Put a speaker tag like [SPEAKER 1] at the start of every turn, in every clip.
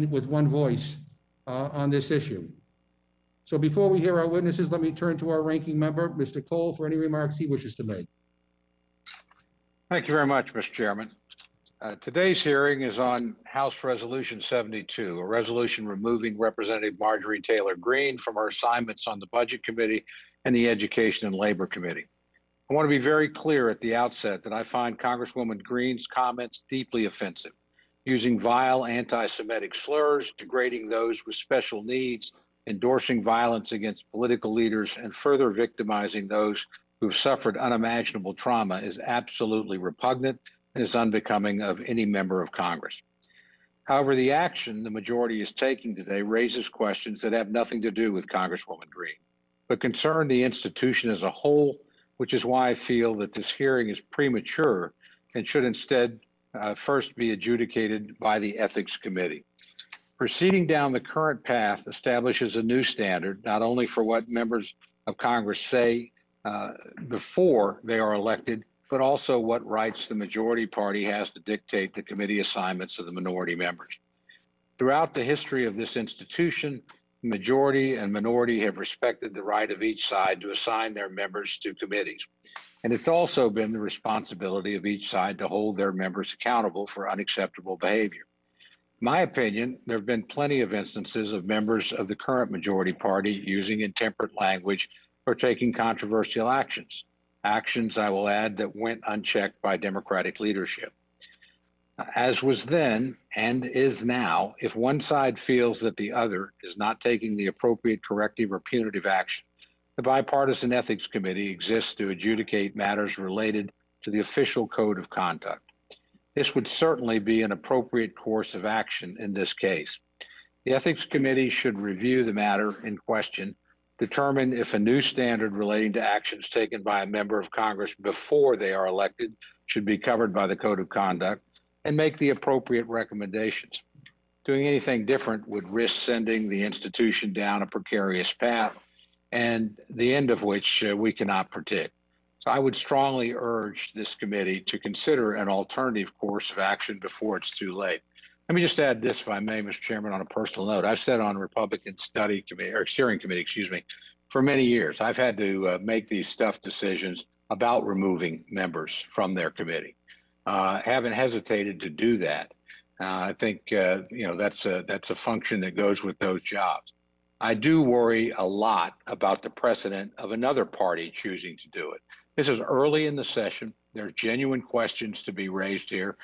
[SPEAKER 1] with one voice on this issue. So before we hear our witnesses, let me turn to our ranking member, Mr. Cole, for any remarks he wishes to make.
[SPEAKER 2] Thank you very much, Mr. Chairman. Today's hearing is on House Resolution 72, a resolution removing Representative Marjorie Taylor Greene from her assignments on the Budget Committee and the Education and Labor Committee. I want to be very clear at the outset that I find Congresswoman Greene's comments deeply offensive, using vile anti-Semitic slurs, degrading those with special needs, endorsing violence against political leaders, and further victimizing those who have suffered unimaginable trauma is absolutely repugnant and is unbecoming of any member of Congress. However, the action the majority is taking today raises questions that have nothing to do with Congresswoman Greene, but concern the institution as a whole, which is why I feel that this hearing is premature and should instead first be adjudicated by the Ethics Committee. Proceeding down the current path establishes a new standard, not only for what members of Congress say before they are elected, but also what rights the majority party has to dictate the committee assignments of the minority members. Throughout the history of this institution, majority and minority have respected the right of each side to assign their members to committees. And it's also been the responsibility of each side to hold their members accountable for unacceptable behavior. In my opinion, there have been plenty of instances of members of the current majority party using intemperate language or taking controversial actions. Actions, I will add, that went unchecked by Democratic leadership. As was then and is now, if one side feels that the other is not taking the appropriate corrective or punitive action, the Bipartisan Ethics Committee exists to adjudicate matters related to the official code of conduct. This would certainly be an appropriate course of action in this case. The Ethics Committee should review the matter in question, determine if a new standard relating to actions taken by a member of Congress before they are elected should be covered by the code of conduct, and make the appropriate recommendations. Doing anything different would risk sending the institution down a precarious path, and the end of which we cannot predict. So I would strongly urge this committee to consider an alternative course of action before it's too late. Let me just add this, if I may, Mr. Chairman, on a personal note. I've sat on Republican steering committee, for many years. I've had to make these tough decisions about removing members from their committee. Haven't hesitated to do that. I think that's a function that goes with those jobs. I do worry a lot about the precedent of another party choosing to do it. This is early in the session. There are genuine questions to be raised here.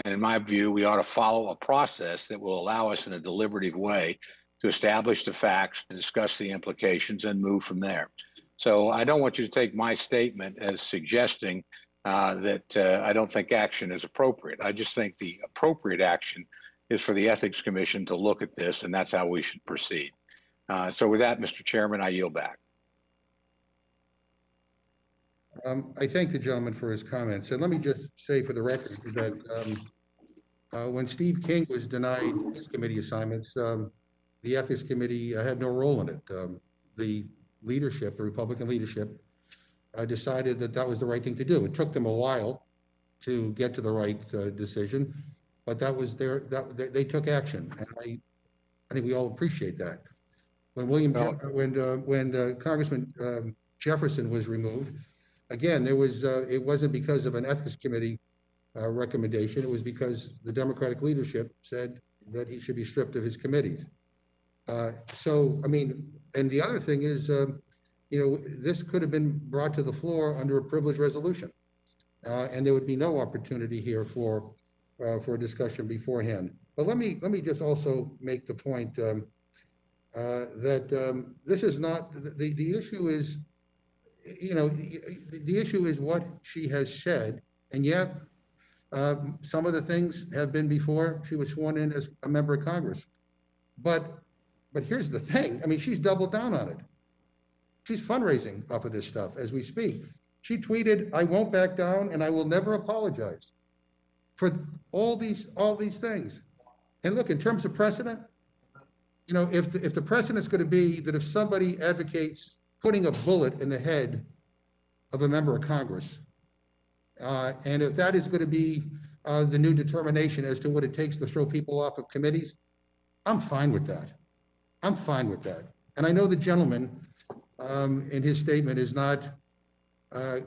[SPEAKER 2] And in my view, we ought to follow a process that will allow us in a deliberative way to establish the facts, to discuss the implications, and move from there. So I don't want you to take my statement as suggesting that I don't think action is appropriate. I just think the appropriate action is for the Ethics Commission to look at this, and that's how we should proceed. So with that, Mr. Chairman, I yield back.
[SPEAKER 1] I thank the gentleman for his comments. And let me just say for the record that when Steve King was denied his committee assignments, the Ethics Committee had no role in it. The leadership, the Republican leadership, decided that that was the right thing to do. It took them a while to get to the right decision, but that was they took action, and I think we all appreciate that. When Congressman Jefferson was removed, again, it wasn't because of an Ethics Committee recommendation. It was because the Democratic leadership said that he should be stripped of his committees. So, I mean, and the other thing is, this could have been brought to the floor under a privileged resolution, and there would be no opportunity here for a discussion beforehand. But let me just also make the point that this is not the issue. Is the issue is what she has said, and yet some of the things have been before she was sworn in as a member of Congress. But here's the thing. I mean, she's doubled down on it. She's fundraising off of this stuff as we speak. She tweeted, "I won't back down and I will never apologize," for all these things. And look, in terms of precedent, if the precedent's going to be that if somebody advocates putting a bullet in the head of a member of Congress, and if that is going to be the new determination as to what it takes to throw people off of committees, I'm fine with that. I'm fine with that. And I know the gentleman in his statement is not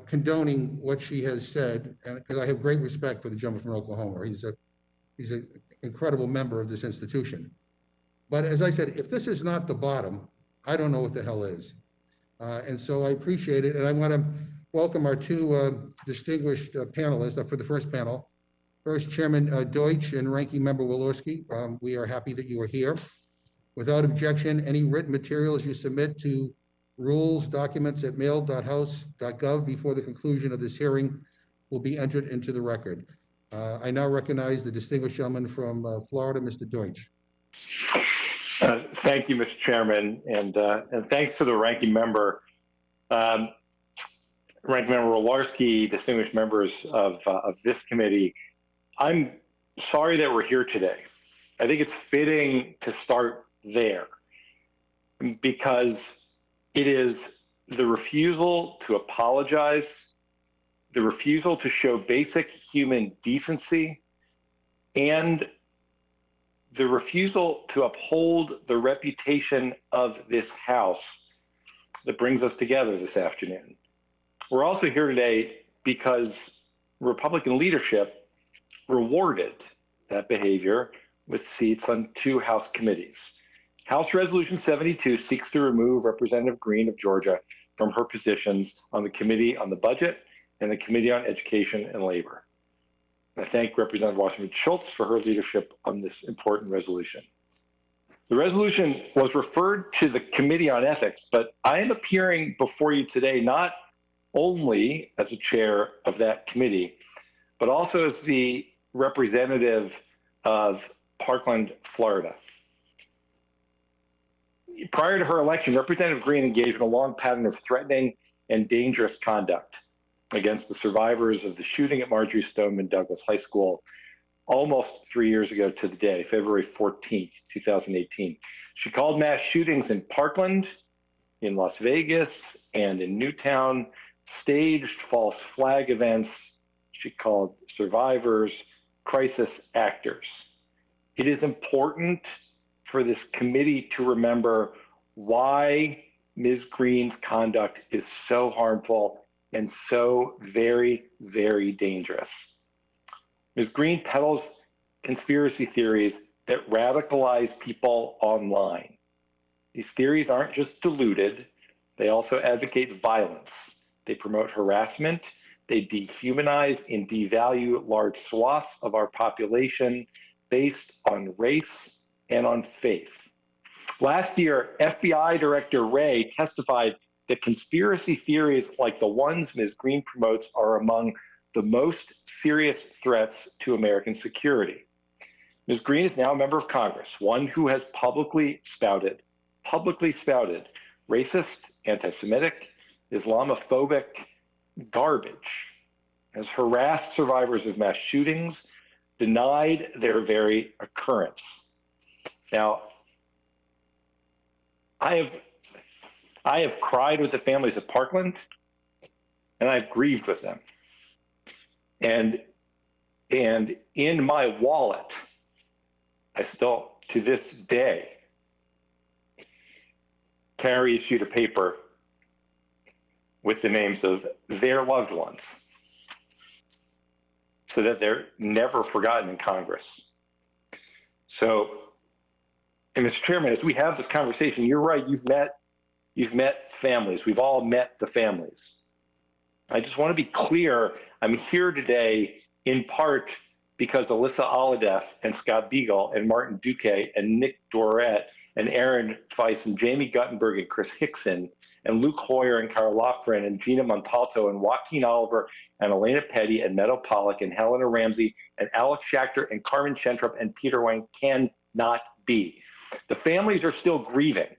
[SPEAKER 1] condoning what she has said, and because I have great respect for the gentleman from Oklahoma. He's an incredible member of this institution. But as I said, if this is not the bottom, I don't know what the hell is. And so I appreciate it. And I want to welcome our two distinguished panelists for the first panel. First, Chairman Deutch and Ranking Member Walorski. We are happy that you are here. Without objection, any written materials you submit to rules documents at mail.house.gov before the conclusion of this hearing will be entered into the record. I now recognize the distinguished gentleman from Florida, Mr. Deutch.
[SPEAKER 3] Thank you, Mr. Chairman, and thanks to the ranking member, Ranking Member Walorski, distinguished members of this committee. I'm sorry that we're here today. I think it's fitting to start there because it is the refusal to apologize, the refusal to show basic human decency, and the refusal to uphold the reputation of this House that brings us together this afternoon. We're also here today because Republican leadership rewarded that behavior with seats on two House committees. House Resolution 72 seeks to remove Representative Greene of Georgia from her positions on the Committee on the Budget and the Committee on Education and Labor. I thank Representative Wasserman Schultz for her leadership on this important resolution. The resolution was referred to the Committee on Ethics, but I am appearing before you today not only as a chair of that committee, but also as the representative of Parkland, Florida. Prior to her election, Representative Greene engaged in a long pattern of threatening and dangerous conduct against the survivors of the shooting at Marjorie Stoneman Douglas High School almost 3 years ago to the day, February 14th, 2018. She called mass shootings in Parkland, in Las Vegas, and in Newtown staged false flag events. She called survivors crisis actors. It is important for this committee to remember why Ms. Greene's conduct is so harmful and so very, very dangerous. Ms. Greene peddles conspiracy theories that radicalize people online. These theories aren't just deluded, they also advocate violence. They promote harassment, they dehumanize and devalue large swaths of our population based on race and on faith. Last year, FBI Director Wray testified that conspiracy theories like the ones Ms. Greene promotes are among the most serious threats to American security. Ms. Greene is now a member of Congress, one who has publicly spouted racist, anti-Semitic, Islamophobic garbage, has harassed survivors of mass shootings, denied their very occurrence. Now, I have cried with the families of Parkland, and I've grieved with them. And in my wallet, I still, to this day, carry a sheet of paper with the names of their loved ones so that they're never forgotten in Congress. So, and Mr. Chairman, as we have this conversation, you're right, you've met families. We've all met the families. I just want to be clear, I'm here today in part because Alyssa Alladef and Scott Beagle and Martin Duque and Nick Dorette and Aaron Feiss and Jamie Guttenberg and Chris Hickson and Luke Hoyer and Carl Lochran and Gina Montalto and Joaquin Oliver and Elena Petty and Meadow Pollack and Helena Ramsey and Alex Schachter and Carmen Chentrup and Peter Wang cannot be. The families are still grieving,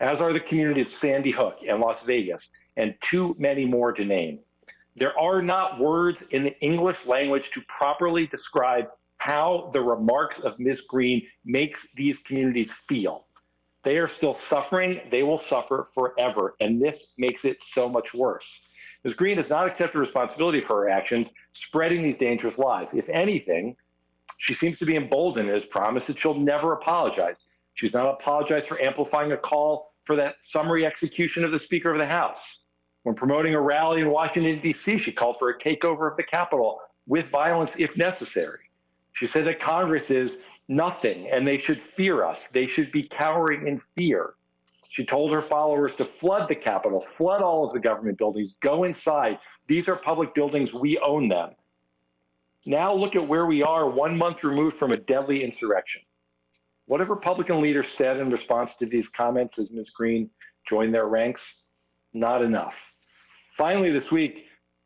[SPEAKER 3] as are the communities of Sandy Hook and Las Vegas, and too many more to name. There are not words in the English language to properly describe how the remarks of Ms. Greene makes these communities feel. They are still suffering. They will suffer forever, and this makes it so much worse. Ms. Greene has not accepted responsibility for her actions, spreading these dangerous lies. If anything, she seems to be emboldened and has promised that she'll never apologize. She's not apologized for amplifying a call for that summary execution of the Speaker of the House. When promoting a rally in Washington, D.C., she called for a takeover of the Capitol with violence if necessary. She said that Congress is nothing and they should fear us. They should be cowering in fear. She told her followers to flood the Capitol, flood all of the government buildings, go inside. These are public buildings, we own them. Now look at where we are 1 month removed from a deadly insurrection. What have Republican leaders said in response to these comments as Ms. Greene joined their ranks? Not enough. Finally, this week,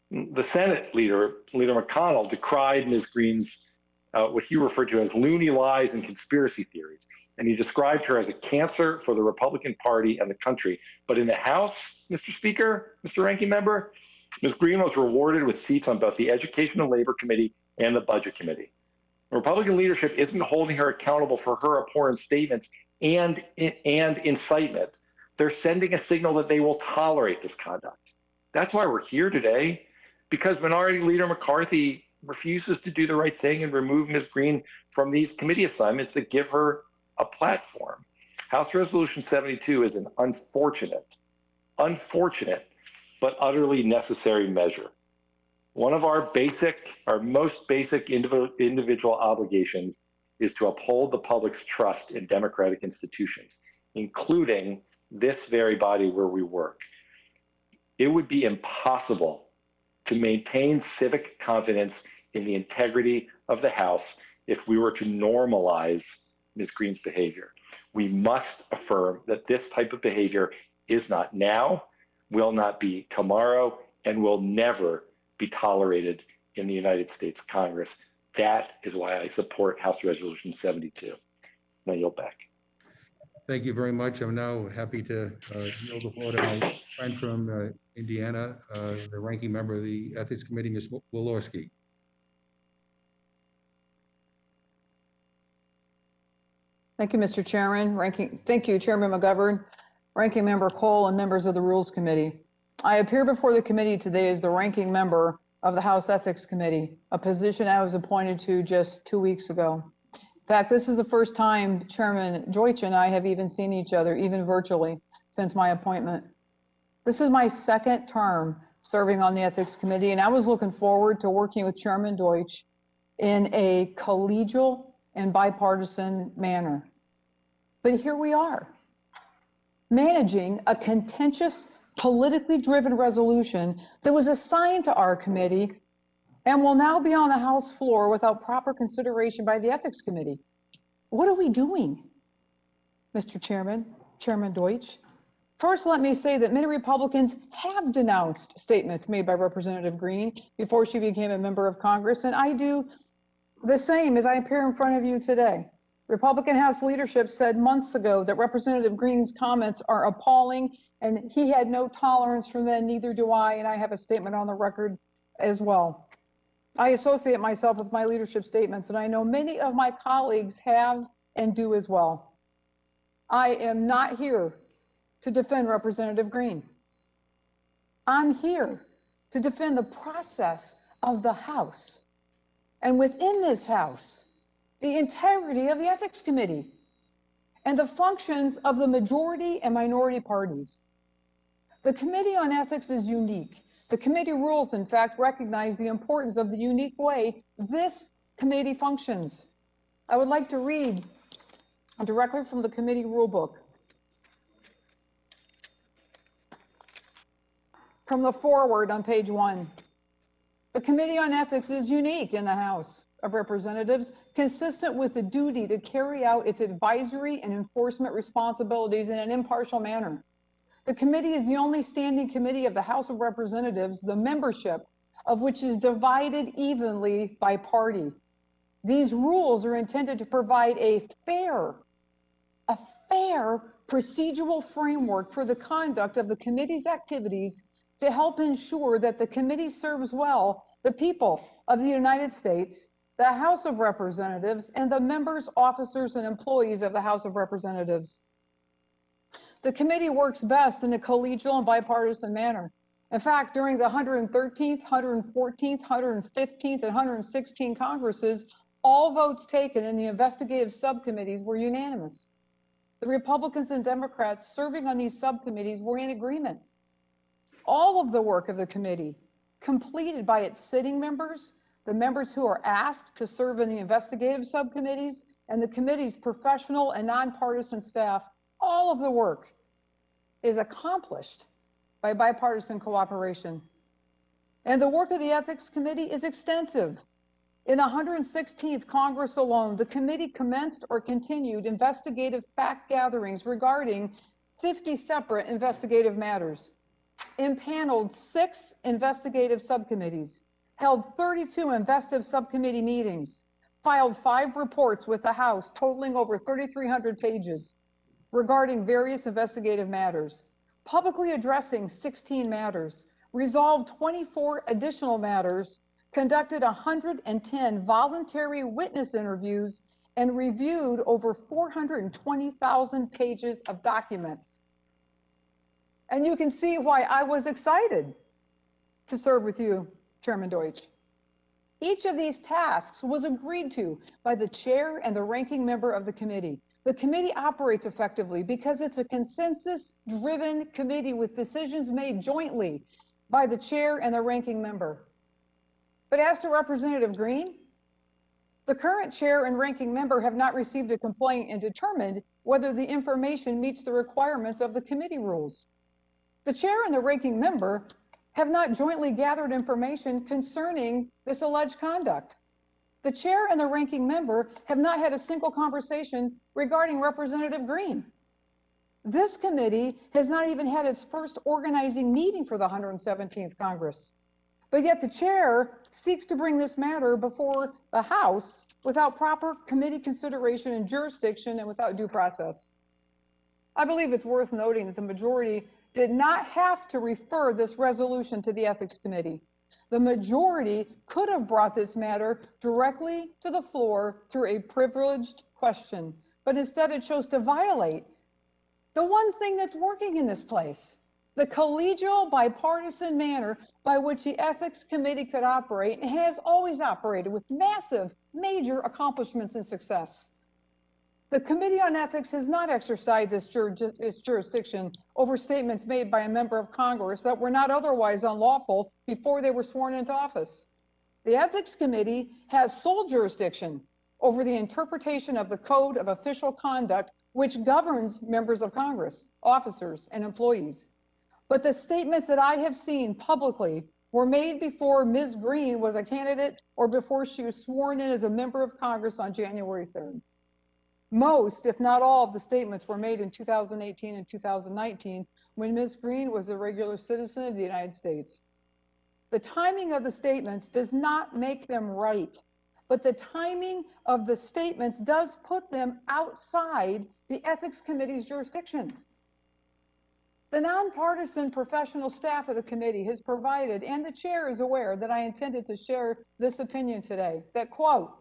[SPEAKER 3] the Senate leader, Leader McConnell, decried Ms. Greene's what he referred to as loony lies and conspiracy theories. And he described her as a cancer for the Republican Party and the country. But in the House, Mr. Speaker, Mr. Ranking Member, Ms. Greene was rewarded with seats on both the Education and Labor Committee and the Budget Committee. The Republican leadership isn't holding her accountable for her abhorrent statements and incitement. They're sending a signal that they will tolerate this conduct. That's why we're here today, because Minority Leader McCarthy refuses to do the right thing and remove Ms. Greene from these committee assignments that give her a platform. House Resolution 72 is an unfortunate, but utterly necessary measure. One of our most basic individual obligations is to uphold the public's trust in democratic institutions, including this very body where we work. It would be impossible to maintain civic confidence in the integrity of the House if we were to normalize Ms. Greene's behavior. We must affirm that this type of behavior is not now, will not be tomorrow, and will never be tolerated in the United States Congress. That is why I support House Resolution 72. Now yield back.
[SPEAKER 1] Thank you very much. I'm now happy to yield the floor to my friend from Indiana, the ranking member of the Ethics Committee, Ms. Walorski.
[SPEAKER 4] Thank you, Mr. Chairman. Thank you, Chairman McGovern, Ranking Member Cole, and members of the Rules Committee. I appear before the committee today as the ranking member of the House Ethics Committee, a position I was appointed to just 2 weeks ago. In fact, this is the first time Chairman Deutch and I have even seen each other, even virtually, since my appointment. This is my second term serving on the Ethics Committee, and I was looking forward to working with Chairman Deutch in a collegial and bipartisan manner. But here we are, managing a contentious, politically driven resolution that was assigned to our committee and will now be on the House floor without proper consideration by the Ethics Committee. What are we doing, Mr. Chairman, Chairman Deutch? First, let me say that many Republicans have denounced statements made by Representative Greene before she became a member of Congress, and I do the same as I appear in front of you today. Republican House leadership said months ago that Representative Greene's comments are appalling, and he had no tolerance for them, neither do I, and I have a statement on the record as well. I associate myself with my leadership statements, and I know many of my colleagues have and do as well. I am not here to defend Representative Greene. I'm here to defend the process of the House, and within this House, the integrity of the Ethics Committee and the functions of the majority and minority parties. The Committee on Ethics is unique. The committee rules, in fact, recognize the importance of the unique way this committee functions. I would like to read directly from the committee rule book. From the foreword on page 1. The Committee on Ethics is unique in the House of Representatives, consistent with the duty to carry out its advisory and enforcement responsibilities in an impartial manner. The committee is the only standing committee of the House of Representatives, the membership of which is divided evenly by party. These rules are intended to provide a fair procedural framework for the conduct of the committee's activities to help ensure that the committee serves well the people of the United States, the House of Representatives, and the members, officers, and employees of the House of Representatives. The committee works best in a collegial and bipartisan manner. In fact, during the 113th, 114th, 115th, and 116th Congresses, all votes taken in the investigative subcommittees were unanimous. the Republicans and Democrats serving on these subcommittees were in agreement. All of the work of the committee, completed by its sitting members, the members who are asked to serve in the investigative subcommittees, and the committee's professional and nonpartisan staff, all of the work is accomplished by bipartisan cooperation. And the work of the Ethics Committee is extensive. In the 116th Congress alone, the committee commenced or continued investigative fact gatherings regarding 50 separate investigative matters, impaneled 6 investigative subcommittees, held 32 investigative subcommittee meetings, filed 5 reports with the House totaling over 3,300 pages regarding various investigative matters, publicly addressing 16 matters, resolved 24 additional matters, conducted 110 voluntary witness interviews, and reviewed over 420,000 pages of documents. And you can see why I was excited to serve with you, Chairman Deutch. Each of these tasks was agreed to by the chair and the ranking member of the committee. The committee operates effectively because it's a consensus-driven committee with decisions made jointly by the chair and the ranking member. But as to Representative Greene, the current chair and ranking member have not received a complaint and determined whether the information meets the requirements of the committee rules. The chair and the ranking member have not jointly gathered information concerning this alleged conduct. The chair and the ranking member have not had a single conversation regarding Representative Greene. This committee has not even had its first organizing meeting for the 117th Congress. But yet the chair seeks to bring this matter before the House without proper committee consideration and jurisdiction and without due process. I believe it's worth noting that the majority did not have to refer this resolution to the Ethics Committee. The majority could have brought this matter directly to the floor through a privileged question, but instead it chose to violate the one thing that's working in this place, the collegial bipartisan manner by which the Ethics Committee could operate and has always operated with massive, major accomplishments and success. The Committee on Ethics has not exercised its jurisdiction over statements made by a member of Congress that were not otherwise unlawful before they were sworn into office. The Ethics Committee has sole jurisdiction over the interpretation of the Code of Official Conduct, which governs members of Congress, officers, and employees. But the statements that I have seen publicly were made before Ms. Greene was a candidate or before she was sworn in as a member of Congress on January 3rd. Most, if not all, of the statements were made in 2018 and 2019 when Ms. Greene was a regular citizen of the United States. The timing of the statements does not make them right, but the timing of the statements does put them outside the Ethics Committee's jurisdiction. The nonpartisan professional staff of the committee has provided, and the chair is aware that I intended to share this opinion today, that, quote,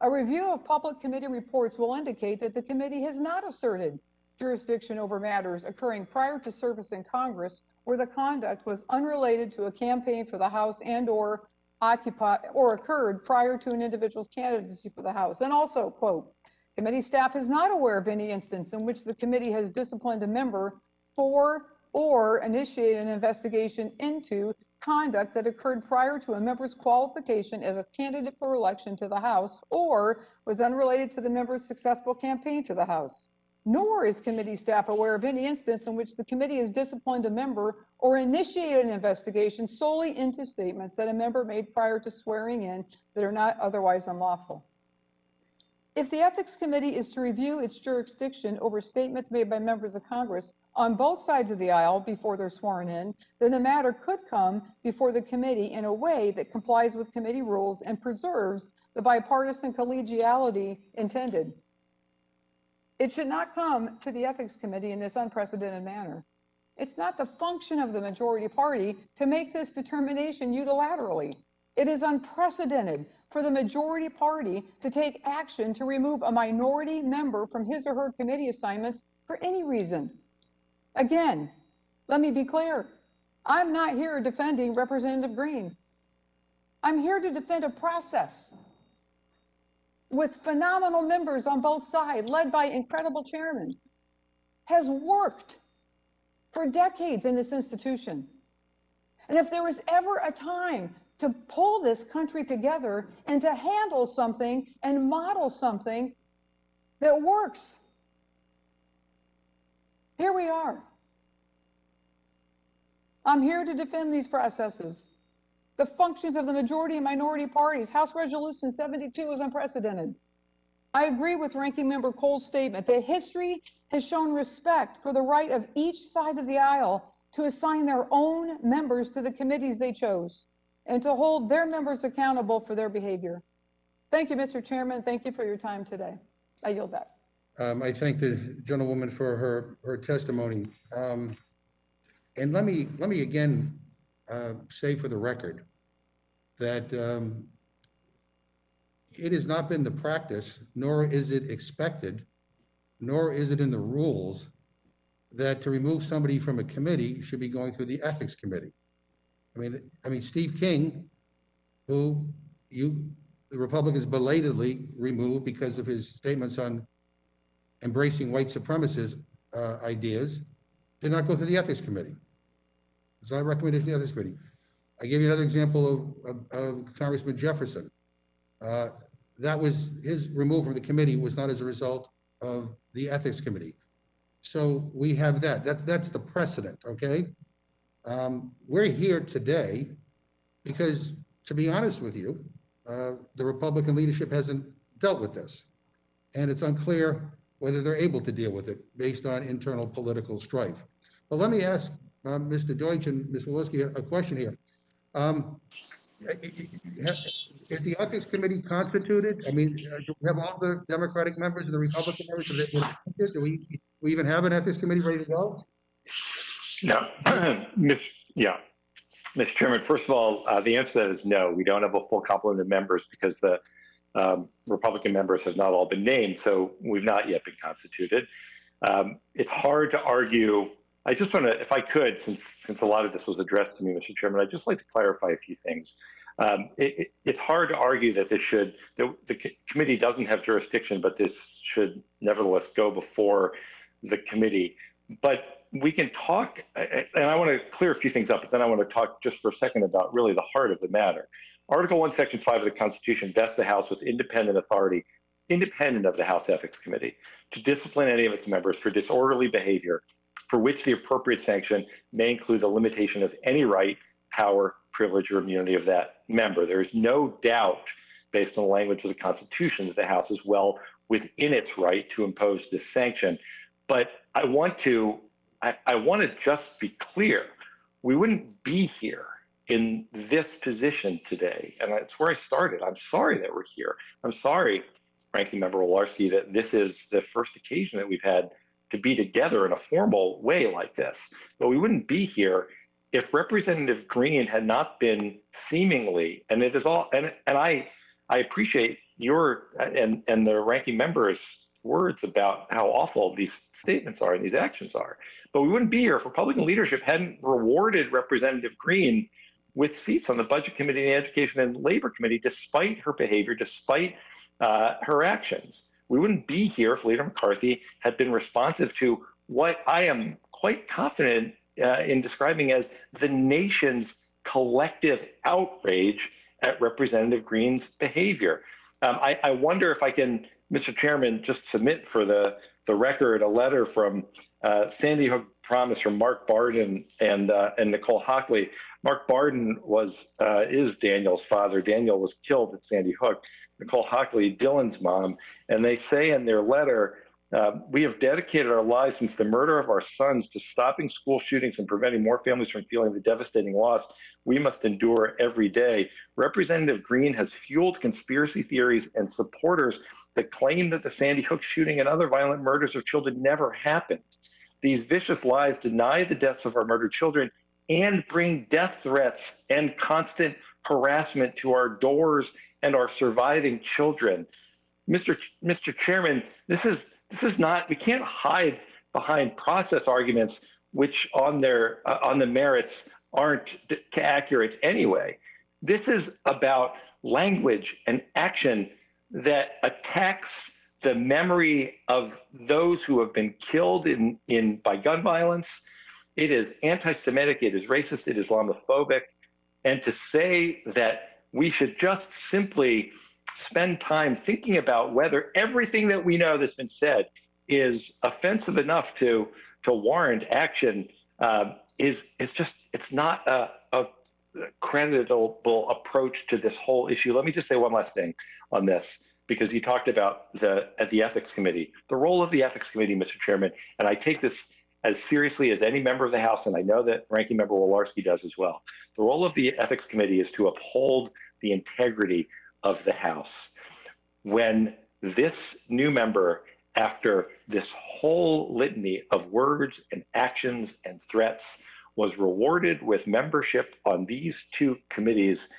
[SPEAKER 4] a review of public committee reports will indicate that the committee has not asserted jurisdiction over matters occurring prior to service in Congress where the conduct was unrelated to a campaign for the House and/or occurred prior to an individual's candidacy for the House. And also, quote, committee staff is not aware of any instance in which the committee has disciplined a member for or initiated an investigation into conduct that occurred prior to a member's qualification as a candidate for election to the House or was unrelated to the member's successful campaign to the House. Nor is committee staff aware of any instance in which the committee has disciplined a member or initiated an investigation solely into statements that a member made prior to swearing in that are not otherwise unlawful. If the Ethics Committee is to review its jurisdiction over statements made by members of Congress on both sides of the aisle before they're sworn in, then the matter could come before the committee in a way that complies with committee rules and preserves the bipartisan collegiality intended. It should not come to the Ethics Committee in this unprecedented manner. It's not the function of the majority party to make this determination unilaterally. It is unprecedented for the majority party to take action to remove a minority member from his or her committee assignments for any reason. Again, let me be clear. I'm not here defending Representative Greene. I'm here to defend a process with phenomenal members on both sides, led by incredible chairmen, has worked for decades in this institution. And if there was ever a time to pull this country together and to handle something and model something that works, here we are. I'm here to defend these processes. The functions of the majority and minority parties. House Resolution 72 is unprecedented. I agree with Ranking Member Cole's statement that history has shown respect for the right of each side of the aisle to assign their own members to the committees they chose and to hold their members accountable for their behavior. Thank you, Mr. Chairman. Thank you for your time today. I yield back.
[SPEAKER 1] I thank the gentlewoman for her testimony. And let me again say for the record that it has not been the practice, nor is it expected, nor is it in the rules that to remove somebody from a committee should be going through the ethics committee. I mean, Steve King, who the Republicans belatedly removed because of his statements on embracing white supremacist ideas, did not go through the ethics committee. It's not a recommendation of the ethics committee. I gave you another example of Congressman Jefferson. That was his removal from the committee was not as a result of the ethics committee. So we have that. That's the precedent, okay? We're here today because, to be honest with you, the Republican leadership hasn't dealt with this. And it's unclear whether they're able to deal with it based on internal political strife. But let me ask Mr. Deutch and Ms. Walorski a question here. Is the ethics committee constituted? I mean, do we have all the Democratic members and the Republican members? Do we even have an ethics committee ready to go?
[SPEAKER 3] No, Mr. Chairman, first of all, the answer to that is no. We don't have a full complement of members because the Republican members have not all been named, so we've not yet been constituted. It's hard to argue. I just want to, if I could, since a lot of this was addressed to me, Mr. Chairman, I'd just like to clarify a few things. It's hard to argue that the committee doesn't have jurisdiction, but this should nevertheless go before the committee. But we can talk, and I want to clear a few things up, but then I want to talk just for a second about really the heart of the matter. Article 1, Section 5 of the Constitution vests the House with independent authority, independent of the House Ethics Committee, to discipline any of its members for disorderly behavior for which the appropriate sanction may include the limitation of any right, power, privilege, or immunity of that member. There is no doubt, based on the language of the Constitution, that the House is well within its right to impose this sanction. But I want to just be clear. We wouldn't be here in this position today, and that's where I started. I'm sorry that we're here. I'm sorry, Ranking Member Walorski, that this is the first occasion that we've had to be together in a formal way like this. But we wouldn't be here if Representative Greene had not been seemingly, and it is all, and I appreciate your and the ranking member's words about how awful these statements are and these actions are. But we wouldn't be here if Republican leadership hadn't rewarded Representative Greene with seats on the Budget Committee and the Education and Labor Committee, despite her behavior, despite her actions. We wouldn't be here if Leader McCarthy had been responsive to what I am quite confident in describing as the nation's collective outrage at Representative Greene's behavior. I wonder if I can, Mr. Chairman, just submit for the record a letter from Sandy Hook Promise from Mark Barden and Nicole Hockley. Mark Barden is Daniel's father. Daniel was killed at Sandy Hook. Nicole Hockley, Dylan's mom, and they say in their letter, we have dedicated our lives since the murder of our sons to stopping school shootings and preventing more families from feeling the devastating loss we must endure every day. Representative Greene has fueled conspiracy theories and supporters that claim that the Sandy Hook shooting and other violent murders of children never happened. These vicious lies deny the deaths of our murdered children and bring death threats and constant harassment to our doors and our surviving children. Mr. Chairman, this is not, we can't hide behind process arguments which on the merits aren't accurate anyway. This is about language and action that attacks the memory of those who have been killed by gun violence. It is anti-Semitic, it is racist, it is Islamophobic. And to say that we should just simply spend time thinking about whether everything that we know that's been said is offensive enough to warrant action is just, it's not a creditable approach to this whole issue. Let me just say one last thing on this, because you talked about at the Ethics Committee, the role of the Ethics Committee, Mr. Chairman, and I take this as seriously as any member of the House, and I know that Ranking Member Walorski does as well. The role of the Ethics Committee is to uphold the integrity of the House. When this new member, after this whole litany of words and actions and threats, was rewarded with membership on these two committees,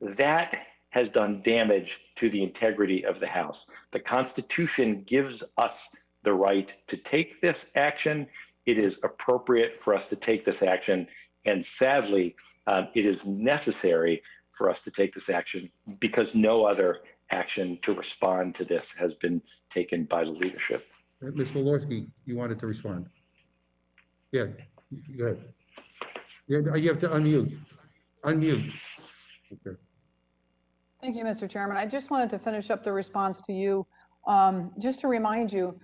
[SPEAKER 3] that has done damage to the integrity of the House. The Constitution gives us the right to take this action. It is appropriate for us to take this action, and sadly, it is necessary for us to take this action because no other action to respond to this has been taken by the leadership.
[SPEAKER 1] Ms. Walorski, you wanted to respond? Yeah, go ahead. Yeah, you have to unmute. Unmute. Okay.
[SPEAKER 4] Thank you, Mr. Chairman. I just wanted to finish up the response to you. Just to remind you,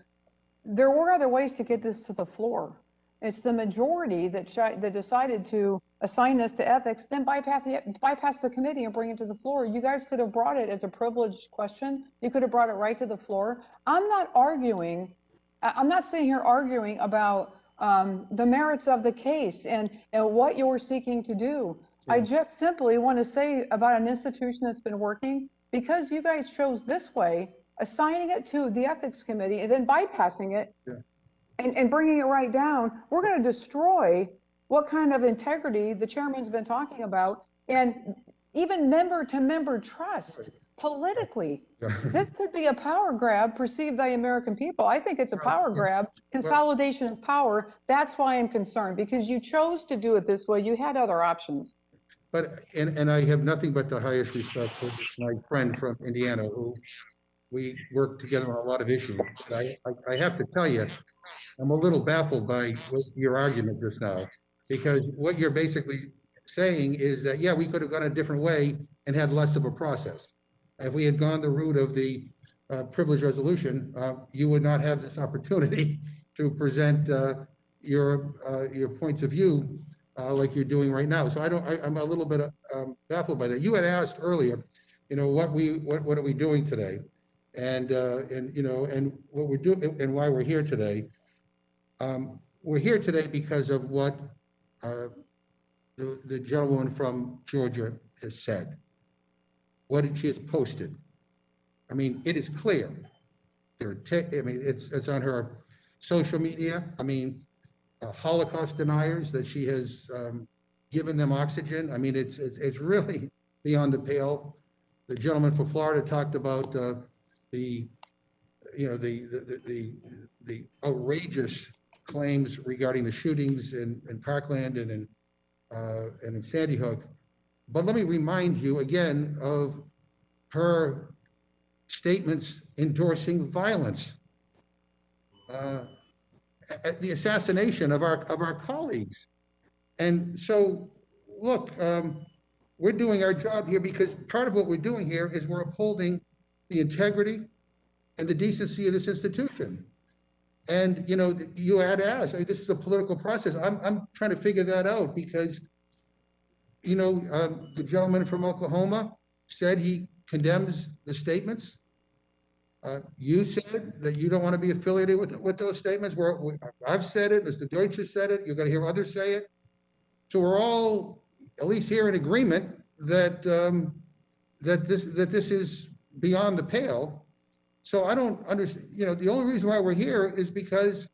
[SPEAKER 4] there were other ways to get this to the floor. It's the majority that decided to assign this to ethics, then bypass the committee and bring it to the floor. You guys could have brought it as a privileged question. You could have brought it right to the floor. I'm not arguing. I'm not sitting here arguing about the merits of the case and what you're seeking to do. I just simply want to say about an institution that's been working, because you guys chose this way, assigning it to the ethics committee and then bypassing it and bringing it right down, we're going to destroy what kind of integrity the chairman's been talking about, and even member to member trust politically. This could be a power grab perceived by American people. I think it's a power grab, consolidation of power. That's why I'm concerned, because you chose to do it this way. You had other options.
[SPEAKER 1] But, and I have nothing but the highest respect for my friend from Indiana, who we work together on a lot of issues. But I have to tell you, I'm a little baffled by your argument just now, because what you're basically saying is that, yeah, we could have gone a different way and had less of a process. If we had gone the route of the privilege resolution, you would not have this opportunity to present your points of view like you're doing right now. So I'm a little bit baffled by that. You had asked earlier, you know, what are we doing today, and you know, and what we're doing and why we're here today. We're here today because of what the gentlewoman from Georgia has said, what she has posted. I mean, it is clear. I mean, it's on her social media. I mean, Holocaust deniers, that she has given them oxygen. I mean, it's really beyond the pale. The gentleman from Florida talked about the outrageous claims regarding the shootings in Parkland and in Sandy Hook. But let me remind you again of her statements endorsing violence, the assassination of our colleagues. And so, look, we're doing our job here because part of what we're doing here is we're upholding the integrity and the decency of this institution. And, you know, you had asked, this is a political process. I'm trying to figure that out because, you know, the gentleman from Oklahoma said he condemns the statements. You said that you don't want to be affiliated with those statements. I've said it, Mr. Deutch has said it, you're going to hear others say it. So we're all, at least here, in agreement that that this is beyond the pale. So I don't understand, you know, the only reason why we're here is because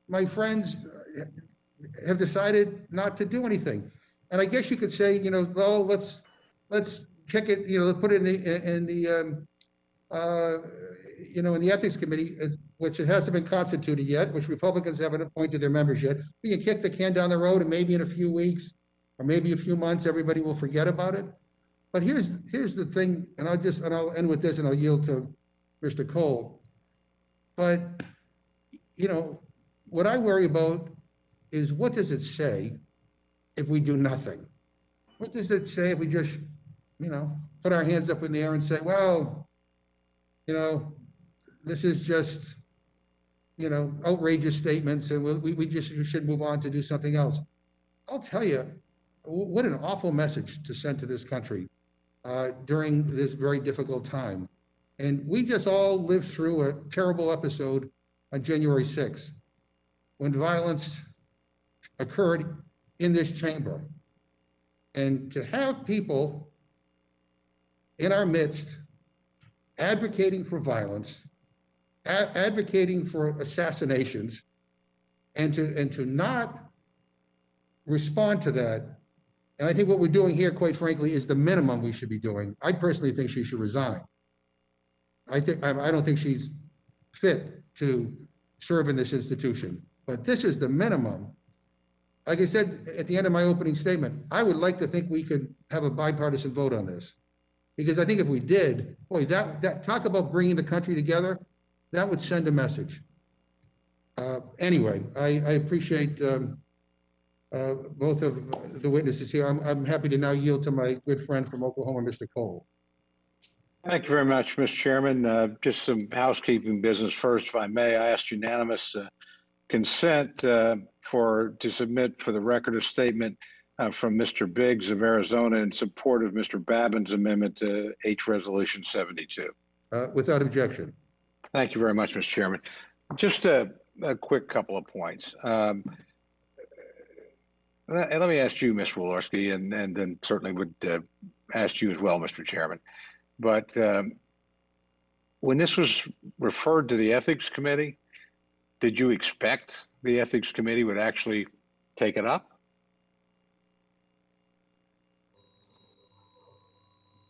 [SPEAKER 1] my friends have decided not to do anything. And I guess you could say, you know, well, let's check it, you know, let's put it in the ethics committee, which it hasn't been constituted yet, which Republicans haven't appointed their members yet. We can kick the can down the road, and maybe in a few weeks or maybe a few months, everybody will forget about it. But here's the thing, and I'll end with this, and I'll yield to Mr. Cole. But, you know, what I worry about is what does it say if we do nothing? What does it say if we just, put our hands up in the air and say, well, this is just, outrageous statements and we just should move on to do something else. I'll tell you, what an awful message to send to this country during this very difficult time. And we just all lived through a terrible episode on January 6th when violence occurred in this chamber. And to have people in our midst advocating for violence, advocating for assassinations, and to not respond to that. And I think what we're doing here, quite frankly, is the minimum we should be doing. I personally think she should resign. I don't think she's fit to serve in this institution, but this is the minimum. Like I said at the end of my opening statement, I would like to think we could have a bipartisan vote on this, because I think if we did, boy, that talk about bringing the country together, that would send a message. Anyway, I appreciate both of the witnesses here. I'm happy to now yield to my good friend from Oklahoma, Mr. Cole.
[SPEAKER 2] Thank you very much, Mr. Chairman. Just some housekeeping business first, if I may. I asked unanimous consent to submit for the record a statement from Mr. Biggs of Arizona in support of Mr. Babin's amendment to H Resolution 72.
[SPEAKER 1] Without objection.
[SPEAKER 2] Thank you very much, Mr. Chairman. Just a quick couple of points. Let me ask you, Ms. Walorski, and then certainly would ask you as well, Mr. Chairman. But when this was referred to the Ethics Committee, did you expect the Ethics Committee would actually take it up?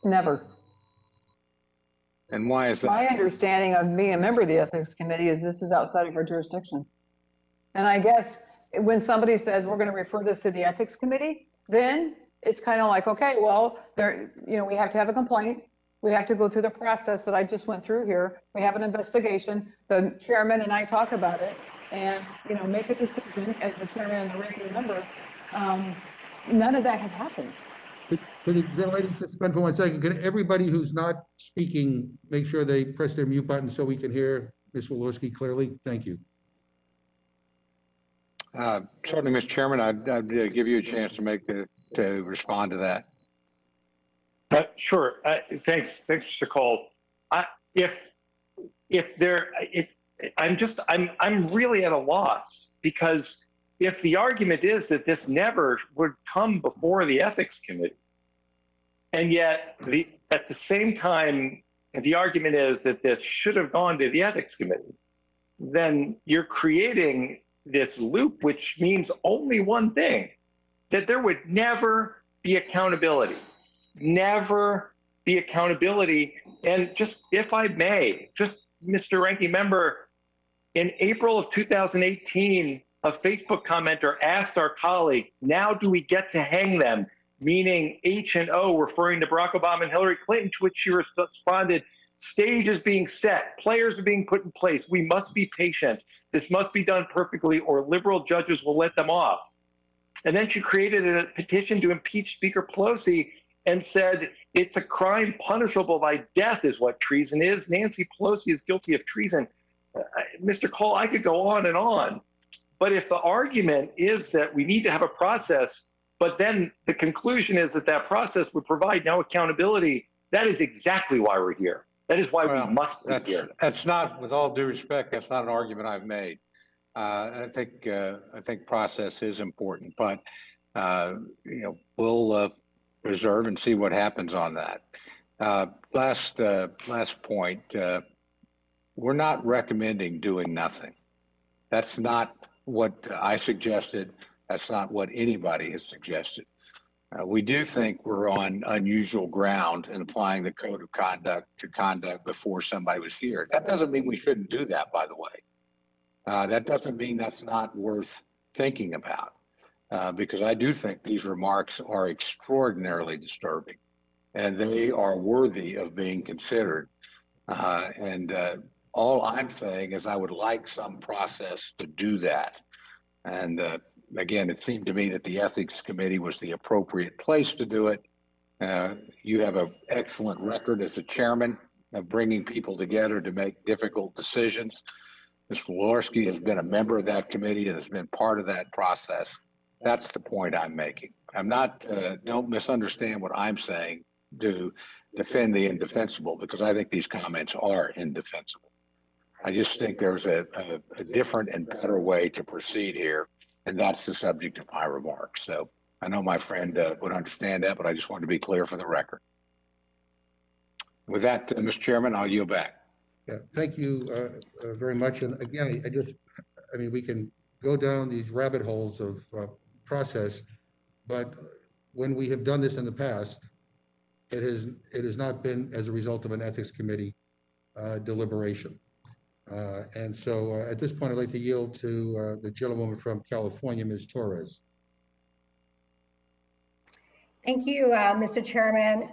[SPEAKER 4] Never.
[SPEAKER 2] And why is that?
[SPEAKER 4] My understanding of being a member of the Ethics Committee is this is outside of our jurisdiction. And I guess when somebody says we're going to refer this to the Ethics Committee, then it's kind of like, okay, well, we have to have a complaint. We have to go through the process that I just went through here. We have an investigation. The chairman and I talk about it and, make a decision as the chairman and the ranking member. None of that had happened.
[SPEAKER 1] Could the gentlelady suspend for 1 second? Could everybody who's not speaking make sure they press their mute button so we can hear Ms. Walorski clearly? Thank you.
[SPEAKER 2] Certainly, Mr. Chairman, I'd give you a chance to respond to that.
[SPEAKER 3] Sure. Thanks, Mr. Cole. I'm really at a loss, because if the argument is that this never would come before the Ethics Committee, and yet at the same time the argument is that this should have gone to the Ethics Committee, then you're creating this loop, which means only one thing: that there would never be accountability. Never be accountability. And just, if I may, just Mr. Ranking Member, in April of 2018, a Facebook commenter asked our colleague, now do we get to hang them? Meaning H&O, referring to Barack Obama and Hillary Clinton, to which she responded, stage is being set, players are being put in place. We must be patient. This must be done perfectly or liberal judges will let them off. And then she created a petition to impeach Speaker Pelosi and said it's a crime punishable by death is what treason is. Nancy Pelosi is guilty of treason. Mr. Cole, I could go on and on. But if the argument is that we need to have a process, but then the conclusion is that that process would provide no accountability, that is exactly why we're here. That is why we must be here.
[SPEAKER 2] That's not, with all due respect, that's not an argument I've made. I think process is important, but we'll reserve and see what happens on that. Last point. We're not recommending doing nothing. That's not what I suggested. That's not what anybody has suggested. We do think we're on unusual ground in applying the code of conduct to conduct before somebody was here. That doesn't mean we shouldn't do that, by the way. That doesn't mean that's not worth thinking about, because I do think these remarks are extraordinarily disturbing and they are worthy of being considered. All I'm saying is I would like some process to do that. And again, it seemed to me that the Ethics Committee was the appropriate place to do it. You have an excellent record as a chairman of bringing people together to make difficult decisions. Ms. Walorski has been a member of that committee and has been part of that process. That's the point I'm making. I'm not, don't misunderstand what I'm saying to defend the indefensible, because I think these comments are indefensible. I just think there's a different and better way to proceed here, and that's the subject of my remarks. So I know my friend would understand that, but I just wanted to be clear for the record. With that, Mr. Chairman, I'll yield back.
[SPEAKER 1] Yeah, thank you very much. And again, I mean, we can go down these rabbit holes of process, but when we have done this in the past, it has not been as a result of an ethics committee deliberation. And so at this point, I'd like to yield to the gentlewoman from California, Ms. Torres.
[SPEAKER 5] Thank you, Mr. Chairman.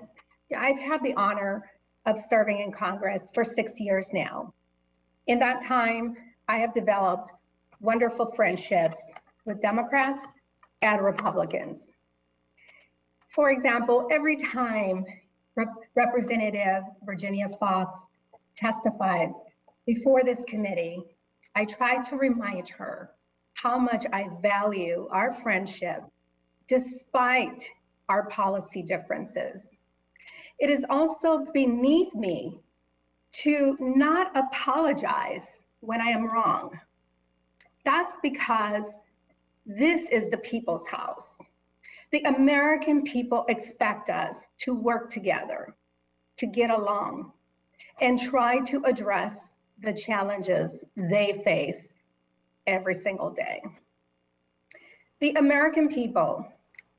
[SPEAKER 5] I've had the honor of serving in Congress for 6 years now. In that time, I have developed wonderful friendships with Democrats and Republicans. For example, every time Representative Virginia Foxx testifies before this committee, I try to remind her how much I value our friendship despite our policy differences. It is also beneath me to not apologize when I am wrong. That's because this is the people's house. The American people expect us to work together, to get along, and try to address the challenges they face every single day. The American people,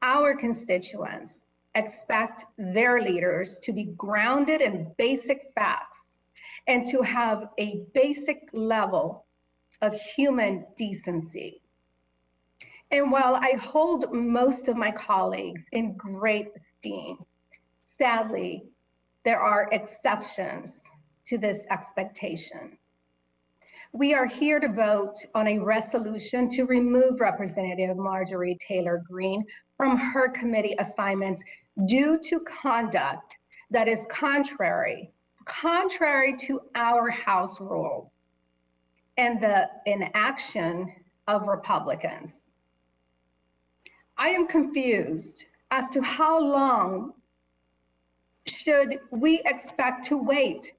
[SPEAKER 5] our constituents, expect their leaders to be grounded in basic facts and to have a basic level of human decency. And while I hold most of my colleagues in great esteem, sadly, there are exceptions to this expectation. We are here to vote on a resolution to remove Representative Marjorie Taylor Greene from her committee assignments due to conduct that is contrary to our House rules and the inaction of Republicans. I am confused as to how long should we expect to wait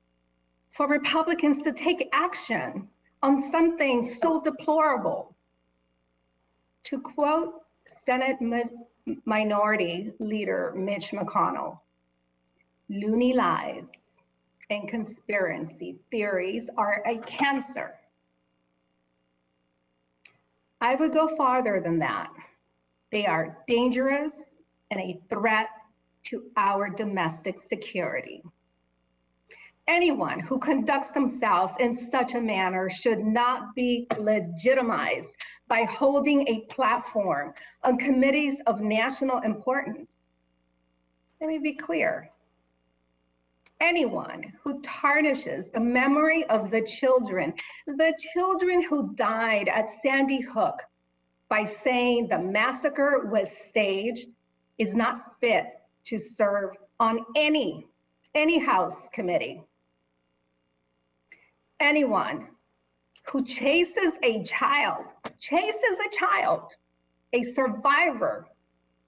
[SPEAKER 5] for Republicans to take action on something so deplorable. To quote Senate Minority Leader Mitch McConnell, loony lies and conspiracy theories are a cancer. I would go farther than that. They are dangerous and a threat to our domestic security. Anyone who conducts themselves in such a manner should not be legitimized by holding a platform on committees of national importance. Let me be clear. Anyone who tarnishes the memory of the children who died at Sandy Hook by saying the massacre was staged is not fit to serve on any House committee. Anyone who chases a child, a survivor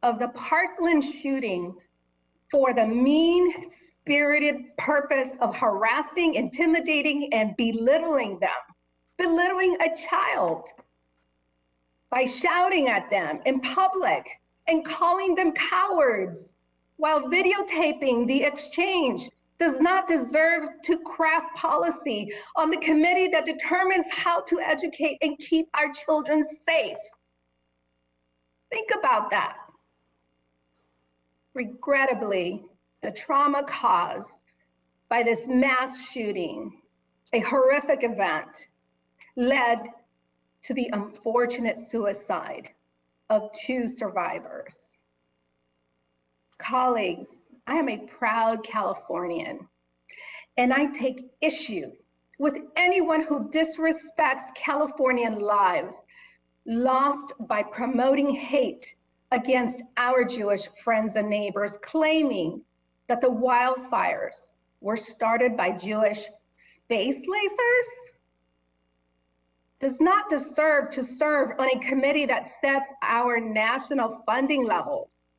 [SPEAKER 5] of the Parkland shooting for the mean-spirited purpose of harassing, intimidating, and belittling them, belittling a child by shouting at them in public and calling them cowards while videotaping the exchange does not deserve to craft policy on the committee that determines how to educate and keep our children safe. Think about that. Regrettably, the trauma caused by this mass shooting, a horrific event, led to the unfortunate suicide of 2 survivors. Colleagues, I am a proud Californian, and I take issue with anyone who disrespects Californian lives lost by promoting hate against our Jewish friends and neighbors, claiming that the wildfires were started by Jewish space lasers, does not deserve to serve on a committee that sets our national funding levels.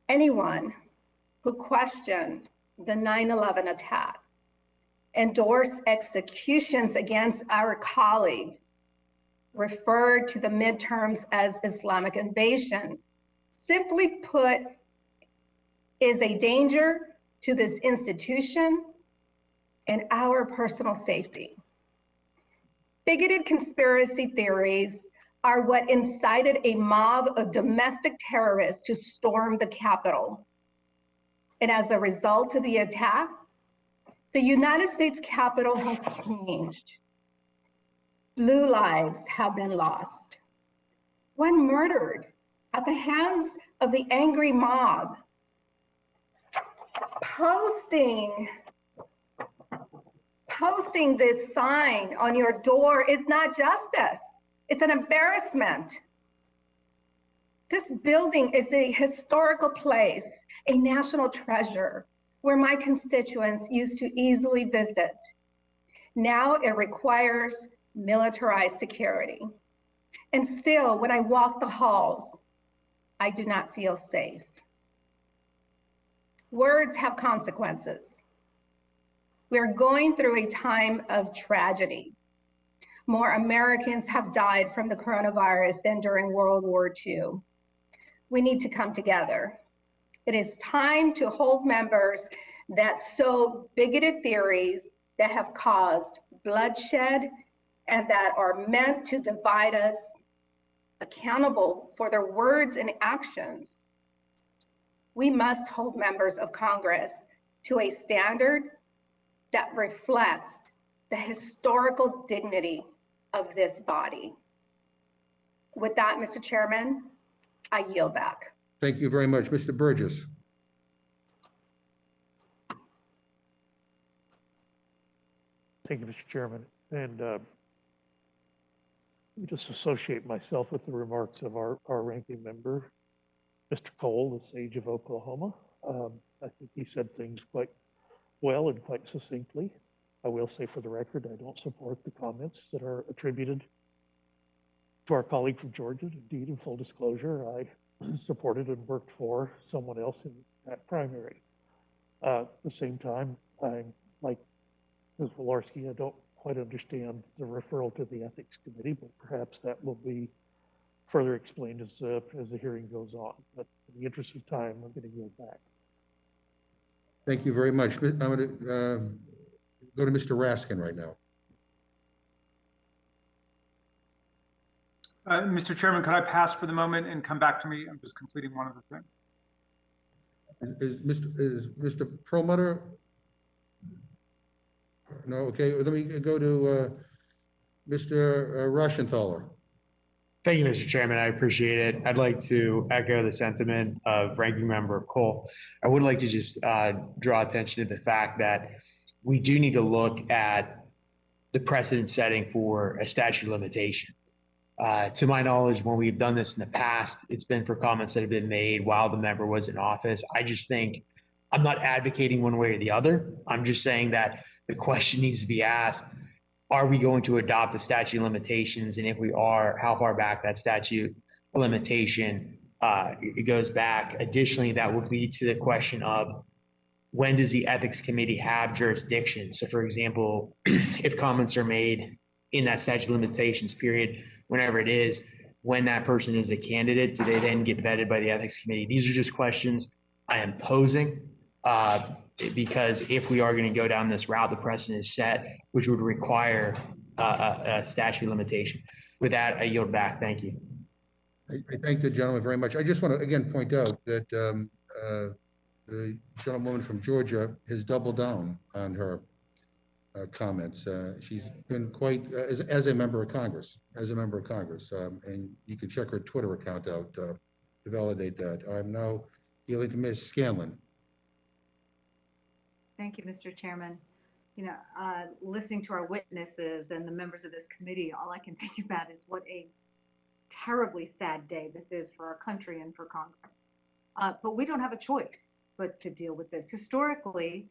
[SPEAKER 5] Anyone who questioned the 9/11 attack, endorsed executions against our colleagues, referred to the midterms as Islamic invasion, simply put, is a danger to this institution and our personal safety. Bigoted conspiracy theories are what incited a mob of domestic terrorists to storm the Capitol. And as a result of the attack, the United States Capitol has changed. Blue lives have been lost. One murdered at the hands of the angry mob. Posting this sign on your door is not justice. It's an embarrassment. This building is a historical place, a national treasure, where my constituents used to easily visit. Now it requires militarized security. And still, when I walk the halls, I do not feel safe. Words have consequences. We're going through a time of tragedy. More Americans have died from the coronavirus than during World War II. We need to come together. It is time to hold members that sow bigoted theories that have caused bloodshed and that are meant to divide us accountable for their words and actions. We must hold members of Congress to a standard that reflects the historical dignity of this body. With that, Mr. Chairman, I yield back.
[SPEAKER 1] Thank you very much. Mr. Burgess.
[SPEAKER 6] Thank you, Mr. Chairman. And let me just associate myself with the remarks of our ranking member, Mr. Cole, the sage of Oklahoma. I think he said things quite well and quite succinctly. I will say for the record, I don't support the comments that are attributed to our colleague from Georgia. Indeed, in full disclosure, I supported and worked for someone else in that primary. At the same time, I'm like Ms. Walorski, I don't quite understand the referral to the Ethics Committee, but perhaps that will be further explained as the hearing goes on. But in the interest of time, I'm going to yield back.
[SPEAKER 1] Thank you very much. I'm going to go to Mr. Raskin right now.
[SPEAKER 7] Mr. Chairman, could I pass for the moment and come back to me? I'm just completing one other thing.
[SPEAKER 1] Is Mr. Perlmutter? No, okay, let me go to Mr. Rushenthaler.
[SPEAKER 8] Thank you, Mr. Chairman. I appreciate it. I'd like to echo the sentiment of Ranking Member Cole. I would like to just draw attention to the fact that we do need to look at the precedent setting for a statute of limitation. To my knowledge, when we've done this in the past, it's been for comments that have been made while the member was in office. I just think I'm not advocating one way or the other. I'm just saying that the question needs to be asked, are we going to adopt the statute of limitations? And if we are, how far back that statute of limitation it goes back. Additionally, that would lead to the question of when does the Ethics Committee have jurisdiction? So for example, if comments are made in that statute of limitations period, whenever it is, when that person is a candidate, do they then get vetted by the Ethics Committee? These are just questions I am posing because if we are going to go down this route, the precedent is set, which would require a statute of limitation. With that, I yield back. Thank you.
[SPEAKER 1] I thank the gentleman very much. I just want to again point out that the gentlewoman from Georgia has doubled down on her comments. She's been quite, as a member of Congress, and you can check her Twitter account out to validate that. I'm now yielding to Ms. Scanlon.
[SPEAKER 9] Thank you, Mr. Chairman. listening to our witnesses and the members of this committee, all I can think about is what a terribly sad day this is for our country and for Congress. But we don't have a choice but to deal with this. Historically,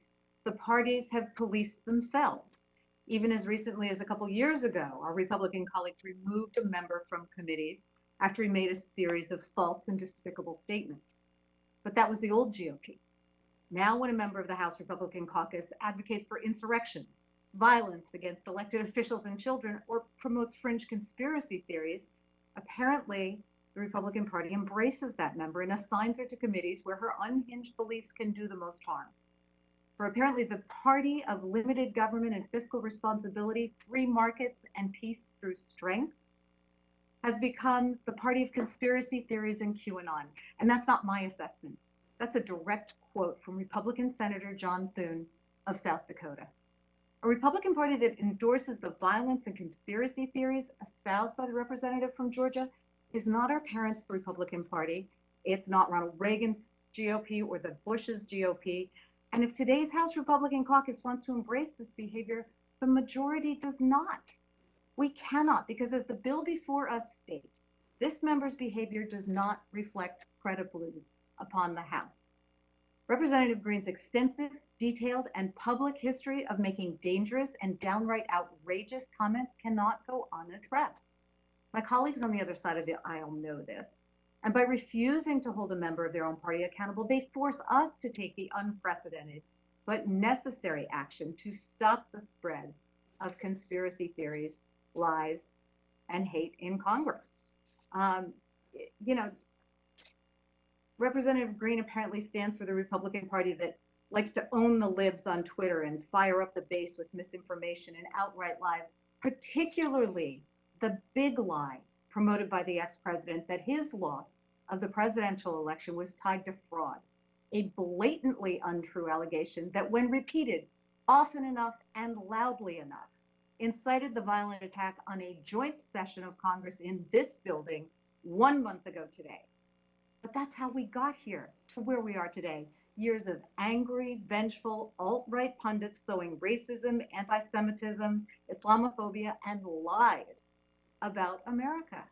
[SPEAKER 9] the parties have policed themselves. Even as recently as a couple years ago, our Republican colleagues removed a member from committees after he made a series of false and despicable statements. But that was the old GOP. Now, when a member of the House Republican caucus advocates for insurrection, violence against elected officials and children, or promotes fringe conspiracy theories, apparently the Republican Party embraces that member and assigns her to committees where her unhinged beliefs can do the most harm. For apparently the party of limited government and fiscal responsibility, free markets, and peace through strength has become the party of conspiracy theories and QAnon. And that's not my assessment. That's a direct quote from Republican Senator John Thune of South Dakota. A Republican Party that endorses the violence and conspiracy theories espoused by the representative from Georgia is not our parents' Republican Party. It's not Ronald Reagan's GOP or the Bush's GOP. And if today's House Republican caucus wants to embrace this behavior, the majority does not. We cannot, because as the bill before us states, this member's behavior does not reflect credibly upon the House. Representative Greene's extensive, detailed, and public history of making dangerous and downright outrageous comments cannot go unaddressed. My colleagues on the other side of the aisle know this. And by refusing to hold a member of their own party accountable, they force us to take the unprecedented but necessary action to stop the spread of conspiracy theories, lies, and hate in Congress. Representative Greene apparently stands for the Republican Party that likes to own the libs on Twitter and fire up the base with misinformation and outright lies, particularly the big lie promoted by the ex-president that his loss of the presidential election was tied to fraud, a blatantly untrue allegation that when repeated often enough and loudly enough, incited the violent attack on a joint session of Congress in this building 1 month ago today. But that's how we got here to where we are today. Years of angry, vengeful, alt-right pundits sowing racism, anti-Semitism, Islamophobia, and lies about America.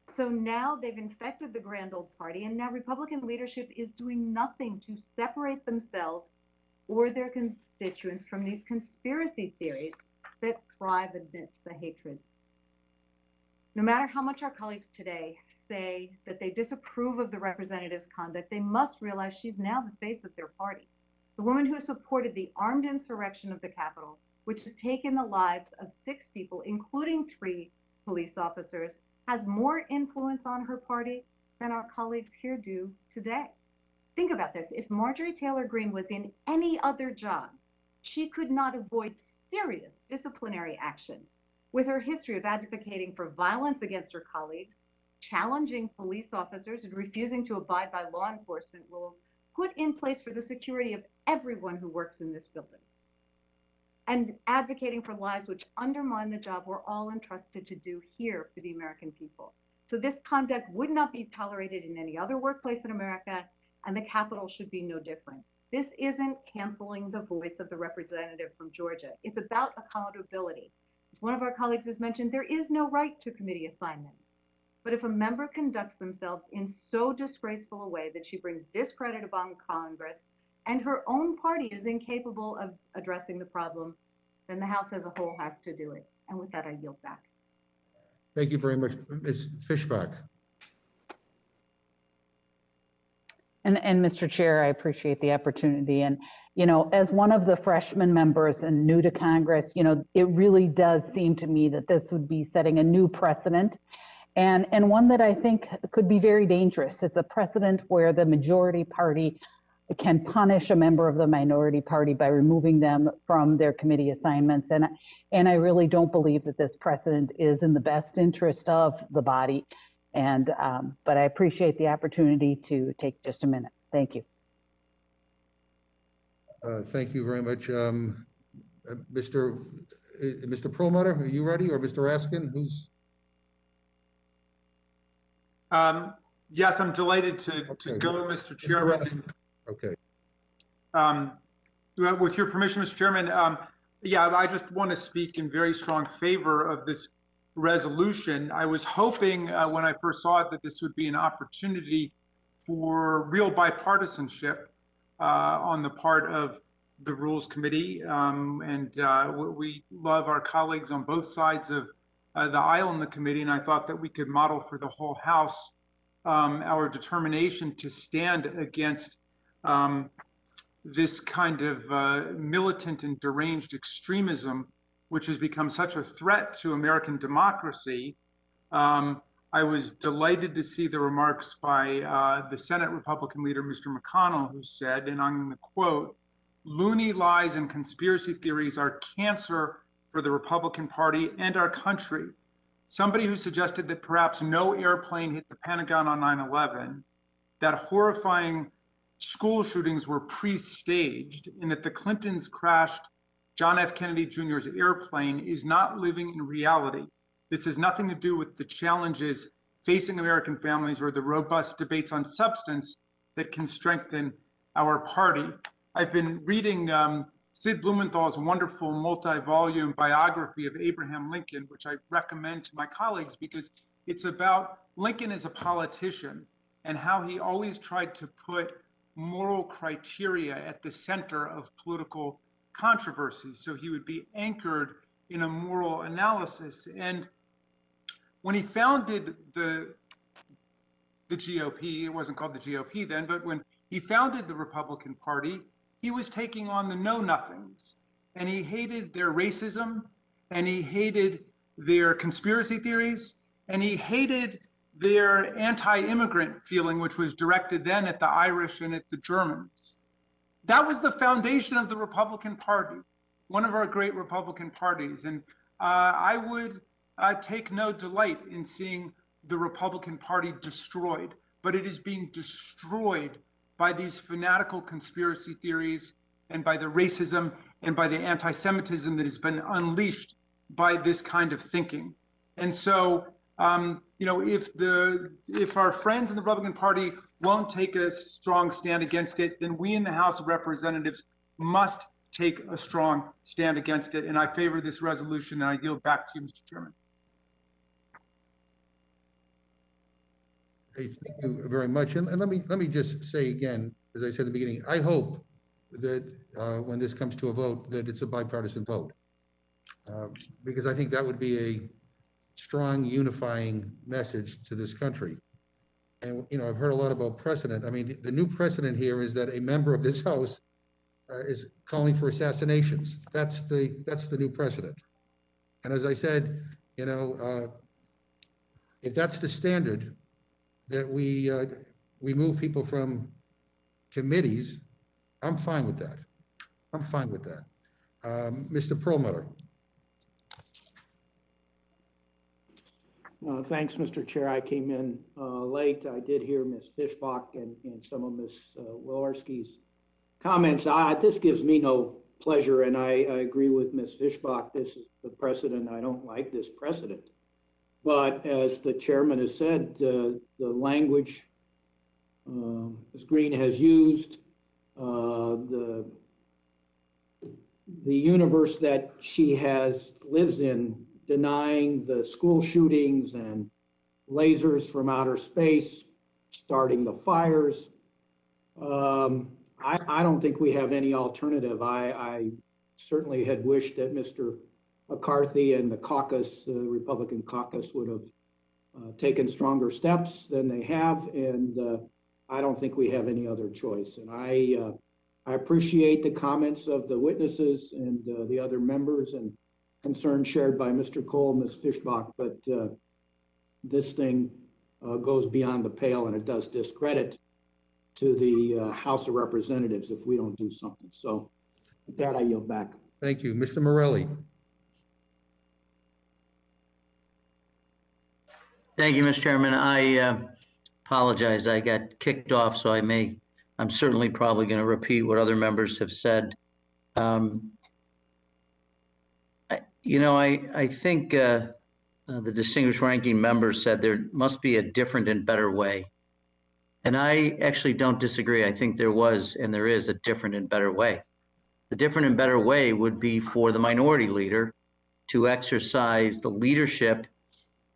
[SPEAKER 9] So now they've infected the grand old party, and now Republican leadership is doing nothing to separate themselves or their constituents from these conspiracy theories that thrive amidst the hatred. No matter how much our colleagues today say that they disapprove of the representative's conduct, they must realize she's now the face of their party. The woman who supported the armed insurrection of the Capitol, which has taken the lives of 6 people, including 3 police officers, has more influence on her party than our colleagues here do today. Think about this. If Marjorie Taylor Greene was in any other job, she could not avoid serious disciplinary action. With her history of advocating for violence against her colleagues, challenging police officers, and refusing to abide by law enforcement rules put in place for the security of everyone who works in this building, and advocating for lies which undermine the job we're all entrusted to do here for the American people. So this conduct would not be tolerated in any other workplace in America, and the Capitol should be no different. This isn't canceling the voice of the representative from Georgia. It's about accountability. As one of our colleagues has mentioned, there is no right to committee assignments. But if a member conducts themselves in so disgraceful a way that she brings discredit upon Congress and her own party is incapable of addressing the problem, then the House as a whole has to do it. And with that, I yield back.
[SPEAKER 1] Thank you very much, Ms. Fischbach.
[SPEAKER 10] And Mr. Chair, I appreciate the opportunity. And, as one of the freshman members and new to Congress, it really does seem to me that this would be setting a new precedent and one that I think could be very dangerous. It's a precedent where the majority party can punish a member of the minority party by removing them from their committee assignments. And I really don't believe that this precedent is in the best interest of the body. And but I appreciate the opportunity to take just a minute. Thank you.
[SPEAKER 1] Thank you very much. Mr. Perlmutter, are you ready, or Mr. Raskin? Who's?
[SPEAKER 7] Yes, I'm delighted to go, Mr. Chairman.
[SPEAKER 1] Okay.
[SPEAKER 7] With your permission, Mr. Chairman, Yeah, I just want to speak in very strong favor of this resolution. I was hoping when I first saw it that this would be an opportunity for real bipartisanship on the part of the Rules Committee. We love our colleagues on both sides of the aisle in the committee, and I thought that we could model for the whole House our determination to stand against this kind of militant and deranged extremism, which has become such a threat to American democracy. I was delighted to see the remarks by the Senate Republican leader, Mr. McConnell, who said, and I'm going to quote, "Loony lies and conspiracy theories are cancer for the Republican Party and our country." Somebody who suggested that perhaps no airplane hit the Pentagon on 9/11, that horrifying school shootings were pre-staged, and that the Clintons crashed John F. Kennedy Jr.'s airplane is not living in reality. This has nothing to do with the challenges facing American families or the robust debates on substance that can strengthen our party. I've been reading Sid Blumenthal's wonderful multi-volume biography of Abraham Lincoln, which I recommend to my colleagues because it's about Lincoln as a politician and how he always tried to put moral criteria at the center of political controversies. So he would be anchored in a moral analysis. And when he founded the GOP, it wasn't called the GOP then, but when he founded the Republican Party, he was taking on the know-nothings, and he hated their racism, and he hated their conspiracy theories, and he hated their anti-immigrant feeling, which was directed then at the Irish and at the Germans. That was the foundation of the Republican Party, one of our great Republican parties. And I would take no delight in seeing the Republican Party destroyed, but it is being destroyed by these fanatical conspiracy theories and by the racism and by the anti-Semitism that has been unleashed by this kind of thinking. And so, if our friends in the Republican Party won't take a strong stand against it, then we in the House of Representatives must take a strong stand against it. And I favor this resolution, and I yield back to you, Mr. Chairman.
[SPEAKER 1] Hey, thank you very much. And let me just say again, as I said at the beginning, I hope that when this comes to a vote, that it's a bipartisan vote, because I think that would be a strong unifying message to this country. And I've heard a lot about precedent. I mean, the new precedent here is that a member of this House is calling for assassinations. That's the new precedent. And as I said, if that's the standard, that we move people from committees, I'm fine with that. I'm fine with that. Mr. Perlmutter.
[SPEAKER 11] Thanks, Mr. Chair. I came in late. I did hear Ms. Fischbach and some of Ms. Walorski's comments. This gives me no pleasure, and I agree with Ms. Fischbach. This is the precedent. I don't like this precedent. But as the chairman has said, the language Ms. Greene has used, the universe that she lives in, denying the school shootings and lasers from outer space, starting the fires. I don't think we have any alternative. I certainly had wished that Mr. McCarthy and the caucus, the Republican caucus, would have taken stronger steps than they have, and I don't think we have any other choice. And I appreciate the comments of the witnesses and the other members and concerns shared by Mr. Cole and Ms. Fischbach, but this thing goes beyond the pale, and it does discredit to the House of Representatives if we don't do something. So with that, I yield back.
[SPEAKER 1] Thank you. Mr. Morelli.
[SPEAKER 12] Thank you, Mr. Chairman. I apologize. I got kicked off, so I'm certainly probably going to repeat what other members have said. I think the distinguished ranking member said there must be a different and better way. And I actually don't disagree. I think there was and there is a different and better way. The different and better way would be for the minority leader to exercise the leadership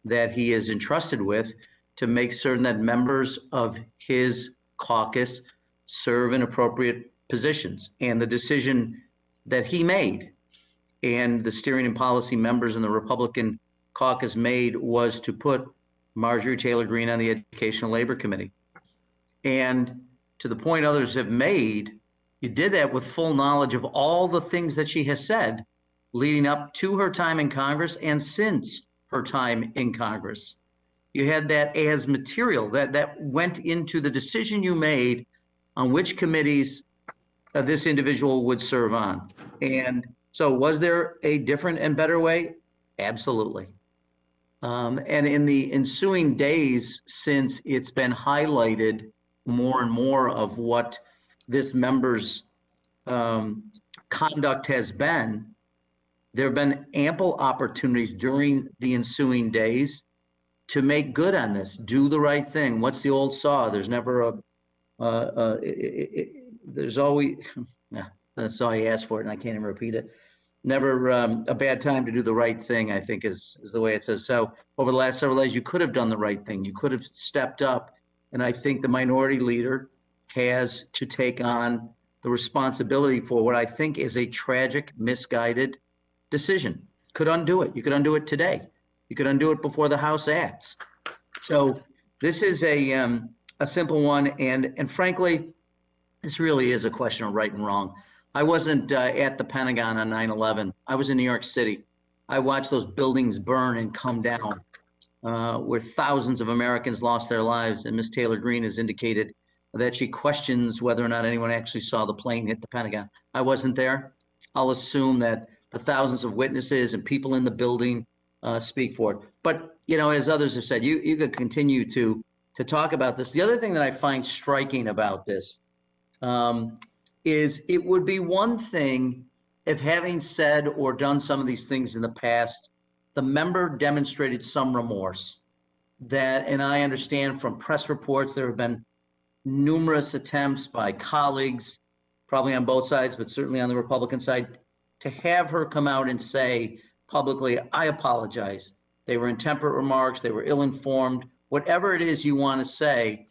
[SPEAKER 12] that he is entrusted with to make certain that members of his caucus serve in appropriate positions. And the decision that he made and the steering and policy members in the Republican caucus made was to put Marjorie Taylor Greene on the Educational Labor Committee. And to the point others have made, you did that with full knowledge of all the things that she has said leading up to her time in Congress and since her time in Congress. You had that as material that went into the decision you made on which committees this individual would serve on. And so was there a different and better way? Absolutely. And in the ensuing days, since it's been highlighted more and more of what this member's conduct has been, there have been ample opportunities during the ensuing days to make good on this, do the right thing. What's the old saw? There's never there's always, yeah, that's all I asked for it and I can't even repeat it. Never a bad time to do the right thing, I think is the way it says. So over the last several days, you could have done the right thing. You could have stepped up. And I think the minority leader has to take on the responsibility for what I think is a tragic, misguided decision. Could undo it. You could undo it today. You could undo it before the House acts. So this is a simple one. And frankly, this really is a question of right and wrong. I wasn't at the Pentagon on 9/11. I was in New York City. I watched those buildings burn and come down, where thousands of Americans lost their lives. And Ms. Taylor Greene has indicated that she questions whether or not anyone actually saw the plane hit the Pentagon. I wasn't there. I'll assume that the thousands of witnesses and people in the building speak for it. But, you know, as others have said, you could continue to talk about this. The other thing that I find striking about this is it would be one thing if, having said or done some of these things in the past, the member demonstrated some remorse. That, and I understand from press reports, there have been numerous attempts by colleagues, probably on both sides, but certainly on the Republican side, to have her come out and say publicly, I apologize. They were intemperate remarks, they were ill-informed, whatever it is you want to say.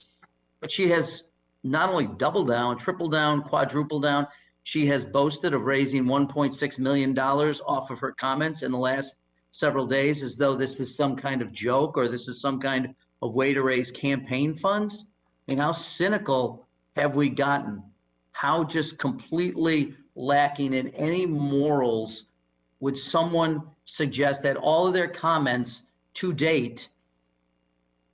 [SPEAKER 12] But she has not only doubled down, triple down, quadruple down, she has boasted of raising $1.6 million off of her comments in the last several days, as though this is some kind of joke or this is some kind of way to raise campaign funds. I mean, how cynical have we gotten? How just completely lacking in any morals would someone suggest that all of their comments to date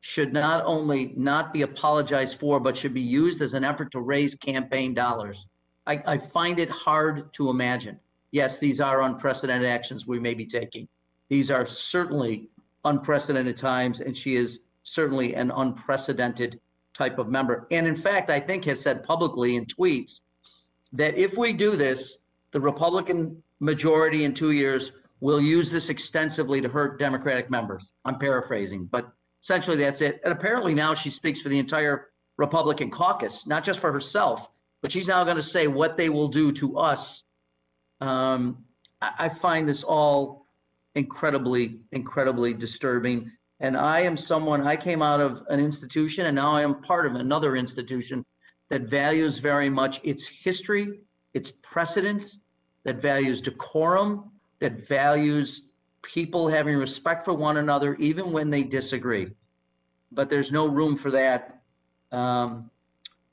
[SPEAKER 12] should not only not be apologized for, but should be used as an effort to raise campaign dollars? I find it hard to imagine. Yes, these are unprecedented actions we may be taking. These are certainly unprecedented times, and she is certainly an unprecedented type of member. And in fact, I think has said publicly in tweets that if we do this, the Republican majority in 2 years will use this extensively to hurt Democratic members. I'm paraphrasing, but essentially that's it. And apparently now she speaks for the entire Republican caucus, not just for herself, but she's now going to say what they will do to us. I find this all incredibly, incredibly disturbing. And I am someone, I came out of an institution and now I am part of another institution that values very much its history, its precedents, that values decorum, that values people having respect for one another, even when they disagree. But there's no room for that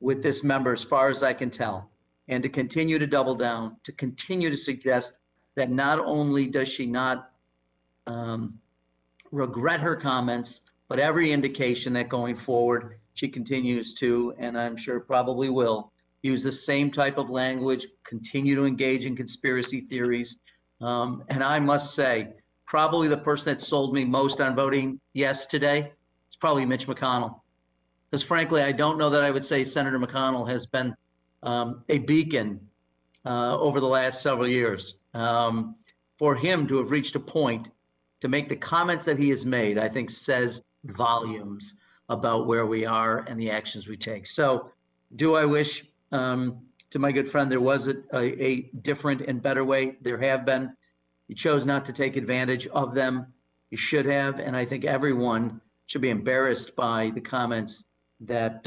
[SPEAKER 12] with this member, as far as I can tell. And to continue to double down, to continue to suggest that not only does she not regret her comments, but every indication that going forward, she continues to, and I'm sure probably will, use the same type of language, continue to engage in conspiracy theories. And I must say, probably the person that sold me most on voting yes today is probably Mitch McConnell. Because frankly, I don't know that I would say Senator McConnell has been a beacon over the last several years. For him to have reached a point to make the comments that he has made, I think says volumes about where we are and the actions we take. So do I wish to to my good friend, there was a different and better way. There have been. You chose not to take advantage of them. You should have, and I think everyone should be embarrassed by the comments that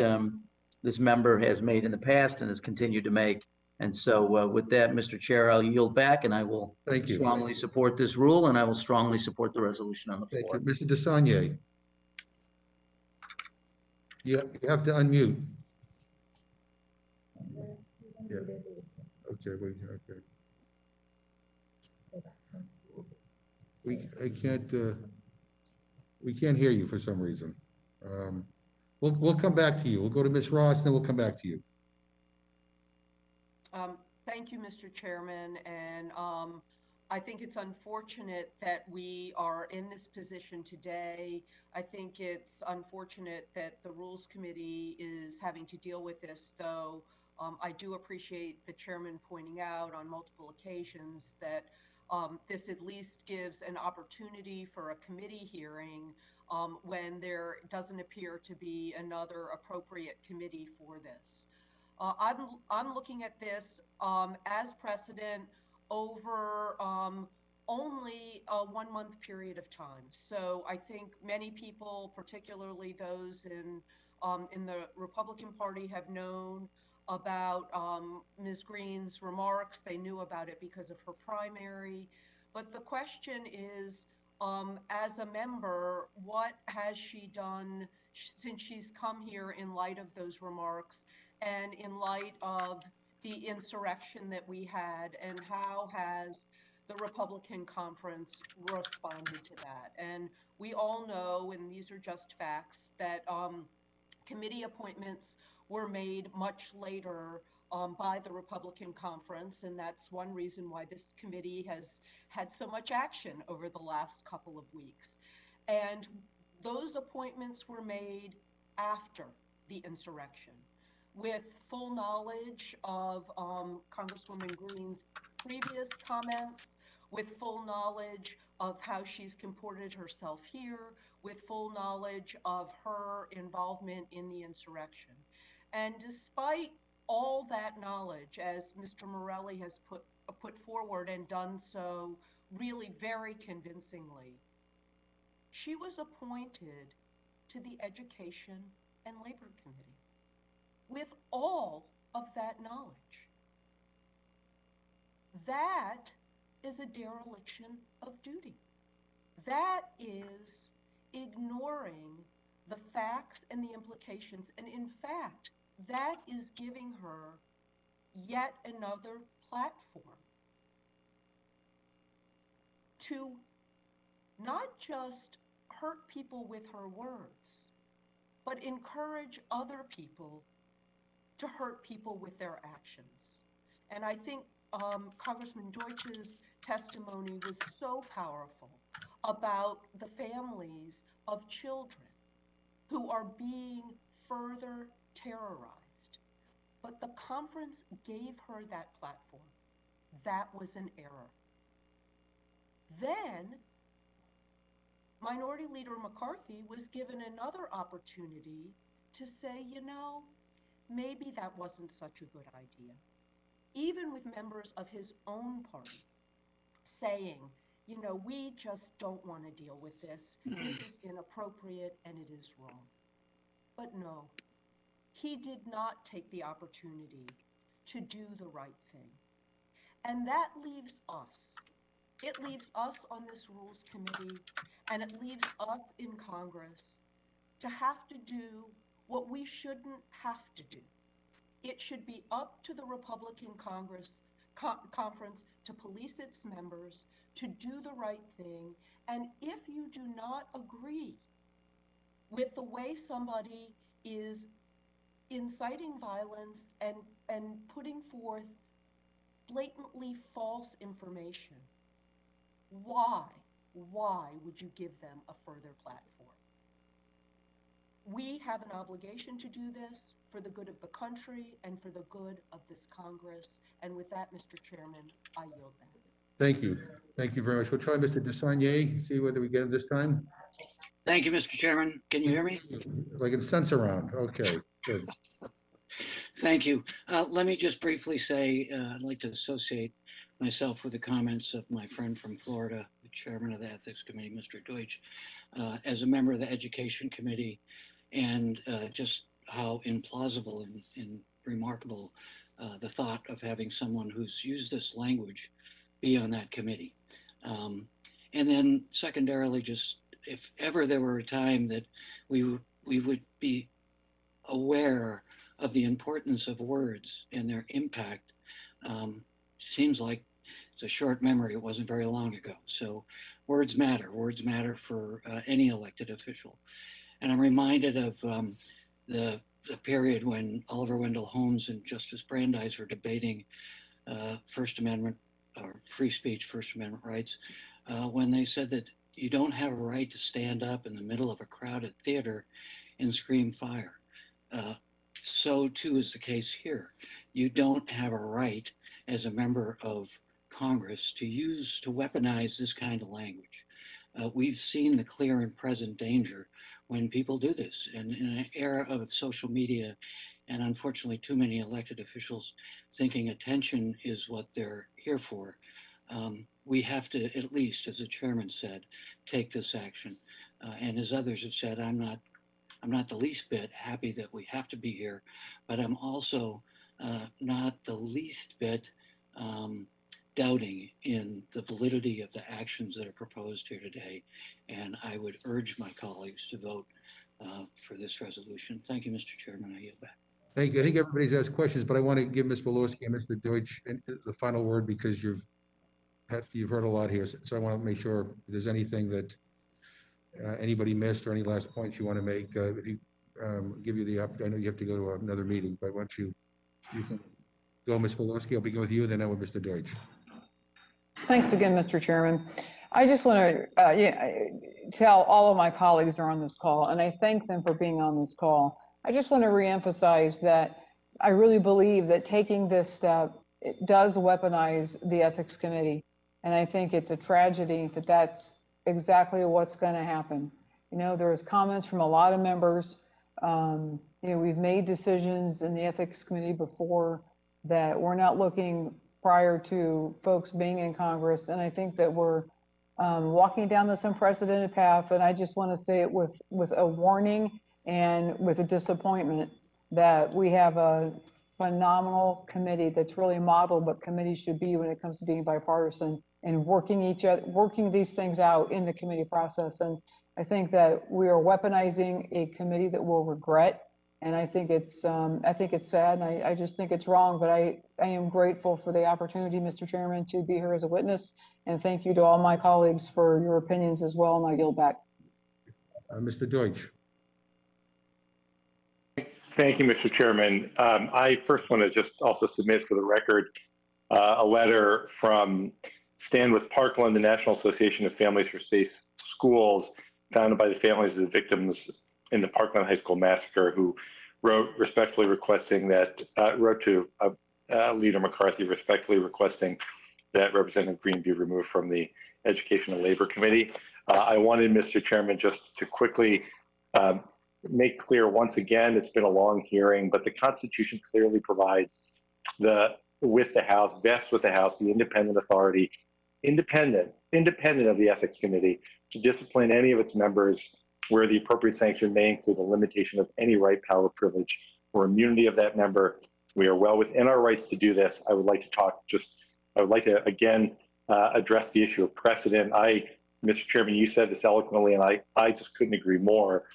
[SPEAKER 12] this member has made in the past and has continued to make. And so with that, Mr. Chair, I'll yield back, and I will
[SPEAKER 1] Thank you.
[SPEAKER 12] strongly support this rule, and I will strongly support the resolution on the
[SPEAKER 1] Thank
[SPEAKER 12] floor.
[SPEAKER 1] you. Mr. DeSaulnier. You have to unmute. Yeah. Okay, okay. We can't hear you for some reason. We'll come back to you. We'll go to Ms. Ross, then we'll come back to you.
[SPEAKER 13] Thank you, Mr. Chairman, and I think it's unfortunate that we are in this position today. I think it's unfortunate that the Rules Committee is having to deal with this, though I do appreciate the chairman pointing out on multiple occasions that this at least gives an opportunity for a committee hearing when there doesn't appear to be another appropriate committee for this. I'm looking at this as precedent over only a 1 month period of time. So I think many people, particularly those in the Republican Party, have known about Ms. Greene's remarks. They knew about it because of her primary. But the question is, as a member, what has she done since she's come here in light of those remarks and in light of the insurrection that we had, and how has the Republican conference responded to that? And we all know, and these are just facts, that committee appointments were made much later by the Republican conference, and that's one reason why this committee has had so much action over the last couple of weeks. And those appointments were made after the insurrection, with full knowledge of Congresswoman Greene's previous comments, with full knowledge of how she's comported herself here, with full knowledge of her involvement in the insurrection. And despite all that knowledge, as Mr. Morelli has put forward and done so really very convincingly, she was appointed to the Education and Labor Committee with all of that knowledge. That is a dereliction of duty. That is ignoring the facts and the implications. And in fact, that is giving her yet another platform to not just hurt people with her words, but encourage other people to hurt people with their actions. And I think Congressman Deutch's testimony was so powerful about the families of children who are being further terrorized. But the conference gave her that platform. That was an error. Then Minority Leader McCarthy was given another opportunity to say, you know, maybe that wasn't such a good idea. Even with members of his own party saying, you know, we just don't want to deal with this. This is inappropriate and it is wrong. But no, he did not take the opportunity to do the right thing. And that leaves us. It leaves us on this Rules Committee, and it leaves us in Congress to have to do what we shouldn't have to do. It should be up to the Republican conference to police its members, to do the right thing. And if you do not agree with the way somebody is inciting violence and putting forth blatantly false information, why would you give them a further platform? We have an obligation to do this for the good of the country and for the good of this Congress. And with that, Mr. Chairman, I yield back.
[SPEAKER 1] Thank you. Thank you very much. We'll try Mr. DeSaulnier, see whether we get him this time.
[SPEAKER 14] Thank you, Mr. Chairman. Can you hear me?
[SPEAKER 1] If I can sense around. Okay, good.
[SPEAKER 14] Thank you. Let me just briefly say, I'd like to associate myself with the comments of my friend from Florida, the chairman of the Ethics Committee, Mr. Deutch, as a member of the Education Committee, and just how implausible and remarkable the thought of having someone who's used this language be on that committee. And then secondarily, just if ever there were a time that we would be aware of the importance of words and their impact, seems like it's a short memory. It wasn't very long ago. So words matter. Words matter for any elected official. And I'm reminded of the period when Oliver Wendell Holmes and Justice Brandeis were debating First Amendment or free speech, First Amendment rights, when they said that you don't have a right to stand up in the middle of a crowded theater and scream fire. So too is the case here. You don't have a right as a member of Congress to weaponize this kind of language. We've seen the clear and present danger when people do this. And in an era of social media, and unfortunately too many elected officials thinking attention is what they're here for, we have to, at least, as the chairman said, take this action. And as others have said, I'm not the least bit happy that we have to be here, but I'm also not the least bit doubting in the validity of the actions that are proposed here today. And I would urge my colleagues to vote for this resolution. Thank you, Mr. Chairman. I yield back.
[SPEAKER 1] Thank you. I think everybody's asked questions, but I want to give Ms. Walorski and Mr. Deutch the final word because you've heard a lot here. So I want to make sure if there's anything that anybody missed or any last points you want to make, give you the opportunity. I know you have to go to another meeting, but once you can go, Ms. Walorski, I'll begin with you, then with Mr. Deutch.
[SPEAKER 4] Thanks again, Mr. Chairman. I just want to tell all of my colleagues that are on this call, and I thank them for being on this call. I just want to reemphasize that I really believe that taking this step, it does weaponize the Ethics Committee. And I think it's a tragedy that that's exactly what's going to happen. You know, there's comments from a lot of members. You know, we've made decisions in the Ethics Committee before that we're not looking prior to folks being in Congress. And I think that we're walking down this unprecedented path. And I just want to say it with a warning and with a disappointment that we have a phenomenal committee that's really modeled what committees should be when it comes to being bipartisan and working these things out in the committee process. And I think that we are weaponizing a committee that we'll regret. And I think it's sad, and I just think it's wrong. But I am grateful for the opportunity, Mr. Chairman, to be here as a witness. And thank you to all my colleagues for your opinions as well. And I yield back.
[SPEAKER 1] Mr. Deutch.
[SPEAKER 3] Thank you, Mr. Chairman. I first want to just also submit for the record a letter from Stand with Parkland, the National Association of Families for Safe Schools, founded by the families of the victims in the Parkland High School massacre, who wrote respectfully requesting that, wrote to Leader McCarthy respectfully requesting that Representative Greene be removed from the Education and Labor Committee. I wanted, Mr. Chairman, just to quickly make clear once again, it's been a long hearing, but the Constitution clearly provides with the House, vests with the House, the independent authority, independent of the Ethics Committee, to discipline any of its members where the appropriate sanction may include the limitation of any right, power, privilege, or immunity of that member. We are well within our rights to do this. I would like to again address the issue of precedent. Mr. Chairman, you said this eloquently, and I just couldn't agree more.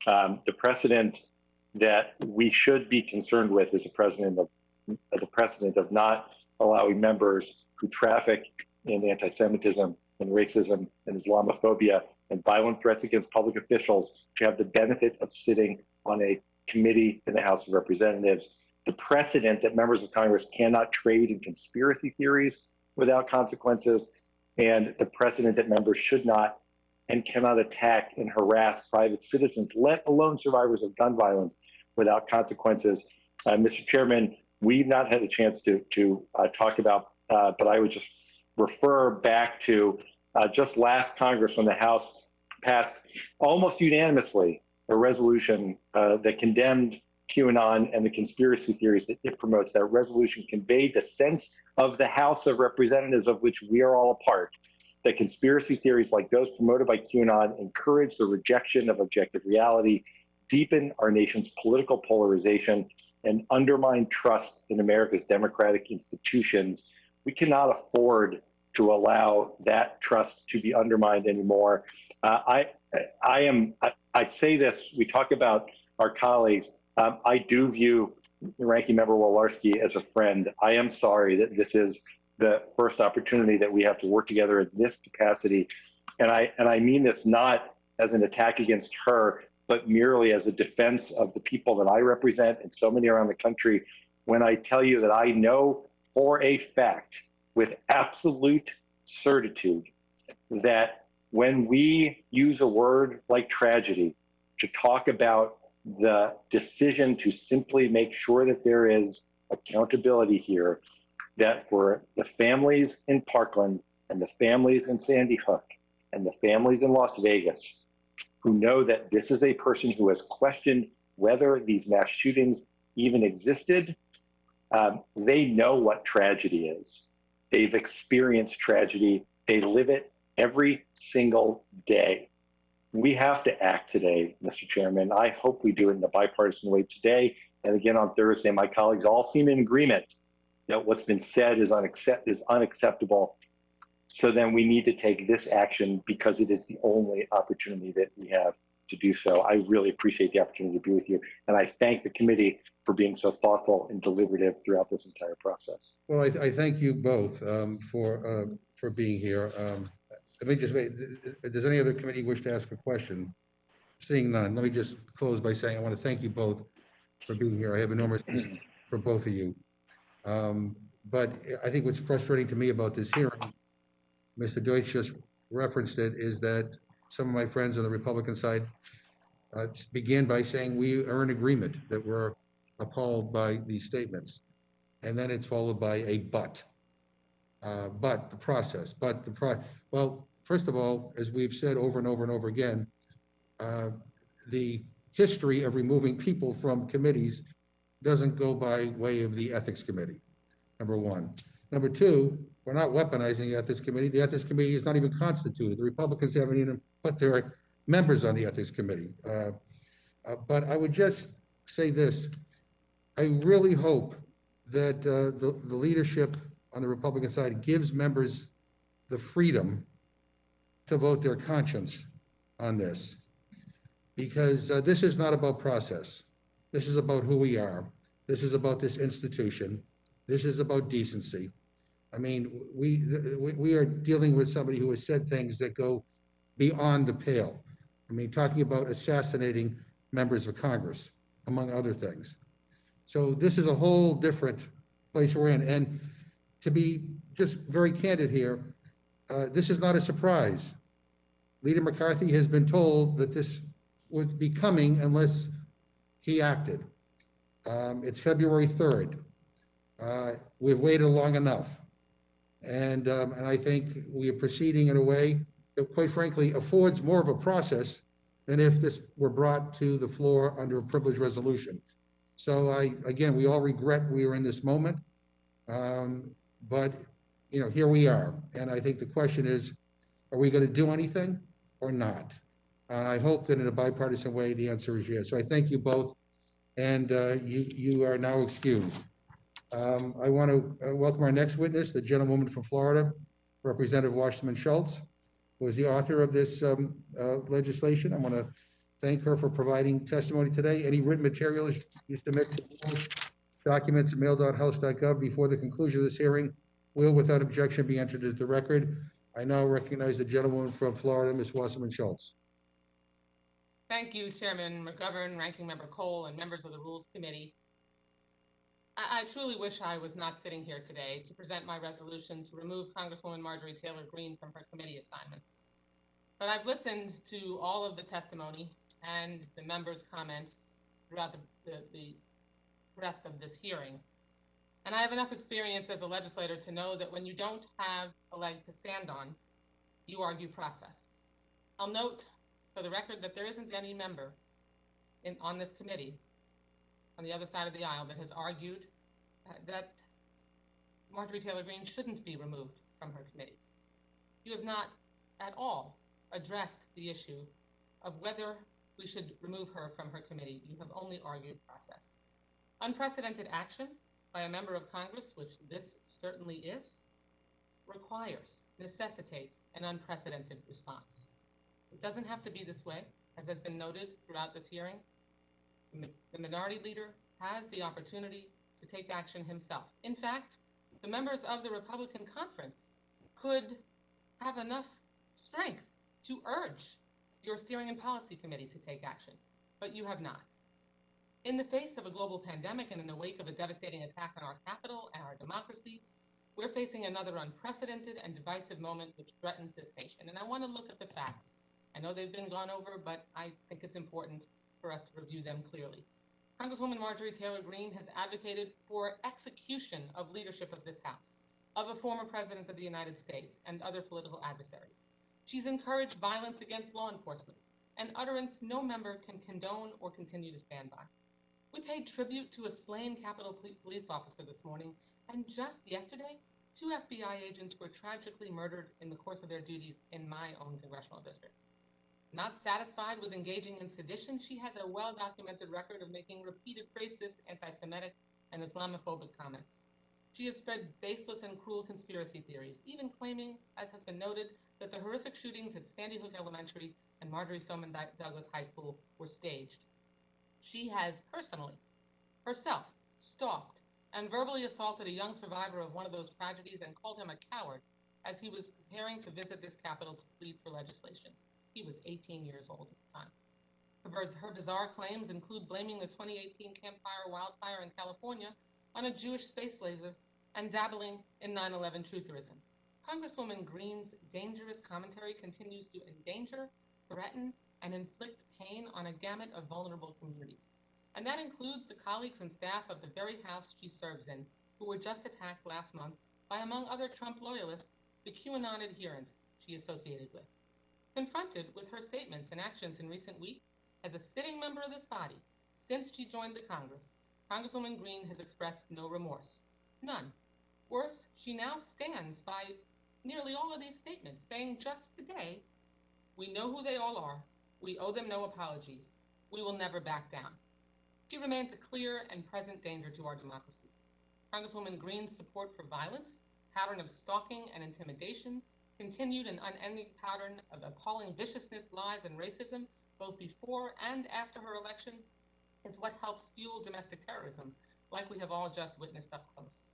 [SPEAKER 3] The precedent that we should be concerned with is the precedent of not allowing members who traffic in anti-Semitism and racism and Islamophobia and violent threats against public officials to have the benefit of sitting on a committee in the House of Representatives. The precedent that members of Congress cannot trade in conspiracy theories without consequences, and the precedent that members should not and cannot attack and harass private citizens, let alone survivors of gun violence, without consequences. Mr. Chairman, we've not had a chance to talk about, but I would just refer back to just last Congress when the House passed almost unanimously a resolution that condemned QAnon and the conspiracy theories that it promotes. That resolution conveyed the sense of the House of Representatives of which we are all a part, that conspiracy theories like those promoted by QAnon encourage the rejection of objective reality, deepen our nation's political polarization, and undermine trust in America's democratic institutions. We cannot afford to allow that trust to be undermined anymore. I say this, we talk about our colleagues. I do view Ranking Member Walorski as a friend. I am sorry that this is the first opportunity that we have to work together in this capacity. And I mean this not as an attack against her, but merely as a defense of the people that I represent and so many around the country, when I tell you that I know for a fact, with absolute certitude, that when we use a word like tragedy to talk about the decision to simply make sure that there is accountability here, that for the families in Parkland and the families in Sandy Hook and the families in Las Vegas who know that this is a person who has questioned whether these mass shootings even existed, they know what tragedy is. They've experienced tragedy. They live it every single day. We have to act today, Mr. Chairman. I hope we do it in a bipartisan way today. And again, on Thursday, my colleagues all seem in agreement that what's been said is unacceptable. So then we need to take this action because it is the only opportunity that we have to do so. I really appreciate the opportunity to be with you. And I thank the committee for being so thoughtful and deliberative throughout this entire process.
[SPEAKER 1] Well, I thank you both for being here. Let me just wait. Does any other committee wish to ask a question? Seeing none, let me just close by saying I want to thank you both for being here. I have enormous respect for both of you. But I think what's frustrating to me about this hearing, Mr. Deutch just referenced it, is that some of my friends on the Republican side began by saying we are in agreement, that we're appalled by these statements. And then it's followed by a but the process, well, first of all, as we've said over and over and over again, the history of removing people from committees doesn't go by way of the Ethics Committee, number one. Number two, we're not weaponizing the Ethics Committee. The Ethics Committee is not even constituted. The Republicans haven't even put their members on the Ethics Committee. But I would just say this. I really hope that the leadership on the Republican side gives members the freedom to vote their conscience on this. Because this is not about process. This is about who we are. This is about this institution. This is about decency. I mean, we are dealing with somebody who has said things that go beyond the pale. I mean, talking about assassinating members of Congress, among other things. So this is a whole different place we're in. And to be just very candid here, this is not a surprise. Leader McCarthy has been told that this would be coming unless he acted. It's February 3rd. We've waited long enough. And I think we are proceeding in a way that, quite frankly, affords more of a process than if this were brought to the floor under a privileged resolution. So again, we all regret we are in this moment, but here we are. And I think the question is, are we going to do anything or not? And I hope that in a bipartisan way, the answer is yes. So I thank you both, and you are now excused. I want to welcome our next witness, the gentlewoman from Florida, Representative Wasserman Schultz, who is the author of this legislation. I want to thank her for providing testimony today. Any written materials you submit to documents at mail.house.gov before the conclusion of this hearing will, without objection, be entered into the record. I now recognize the gentlewoman from Florida, Ms. Wasserman Schultz.
[SPEAKER 15] Thank you, Chairman McGovern, Ranking Member Cole, and members of the Rules Committee. I truly wish I was not sitting here today to present my resolution to remove Congresswoman Marjorie Taylor Greene from her committee assignments. But I've listened to all of the testimony and the members' comments throughout the breadth of this hearing. And I have enough experience as a legislator to know that when you don't have a leg to stand on, you argue process. I'll note for the record that there isn't any member on this committee on the other side of the aisle that has argued that Marjorie Taylor Greene shouldn't be removed from her committees. You have not at all addressed the issue of whether we should remove her from her committee. You have only argued process. Unprecedented action by a member of Congress, which this certainly is, necessitates an unprecedented response. It doesn't have to be this way, as has been noted throughout this hearing. The minority leader has the opportunity to take action himself. In fact, the members of the Republican conference could have enough strength to urge your Steering and Policy Committee to take action, but you have not. In the face of a global pandemic and in the wake of a devastating attack on our capital and our democracy, we're facing another unprecedented and divisive moment which threatens this nation. And I want to look at the facts. I know they've been gone over, but I think it's important for us to review them clearly. Congresswoman Marjorie Taylor Greene has advocated for execution of leadership of this House, of a former president of the United States and other political adversaries. She's encouraged violence against law enforcement, an utterance no member can condone or continue to stand by. We paid tribute to a slain Capitol Police officer this morning, and just yesterday, 2 FBI agents were tragically murdered in the course of their duties in my own congressional district. Not satisfied with engaging in sedition, she has a well-documented record of making repeated racist, anti-Semitic, and Islamophobic comments. She has spread baseless and cruel conspiracy theories, even claiming, as has been noted, that the horrific shootings at Sandy Hook Elementary and Marjorie Stoneman Douglas High School were staged. She has personally, herself, stalked and verbally assaulted a young survivor of one of those tragedies and called him a coward as he was preparing to visit this Capitol to plead for legislation. He was 18 years old at the time. Her bizarre claims include blaming the 2018 Camp Fire wildfire in California on a Jewish space laser and dabbling in 9/11 trutherism. Congresswoman Greene's dangerous commentary continues to endanger, threaten, and inflict pain on a gamut of vulnerable communities. And that includes the colleagues and staff of the very House she serves in, who were just attacked last month by, among other Trump loyalists, the QAnon adherents she associated with. Confronted with her statements and actions in recent weeks, as a sitting member of this body, since she joined the Congress, Congresswoman Greene has expressed no remorse. None. Worse, she now stands by nearly all of these statements, saying just today, we know who they all are, we owe them no apologies, we will never back down. She remains a clear and present danger to our democracy. Congresswoman Greene's support for violence, pattern of stalking and intimidation, continued and unending pattern of appalling viciousness, lies, and racism, both before and after her election, is what helps fuel domestic terrorism, like we have all just witnessed up close.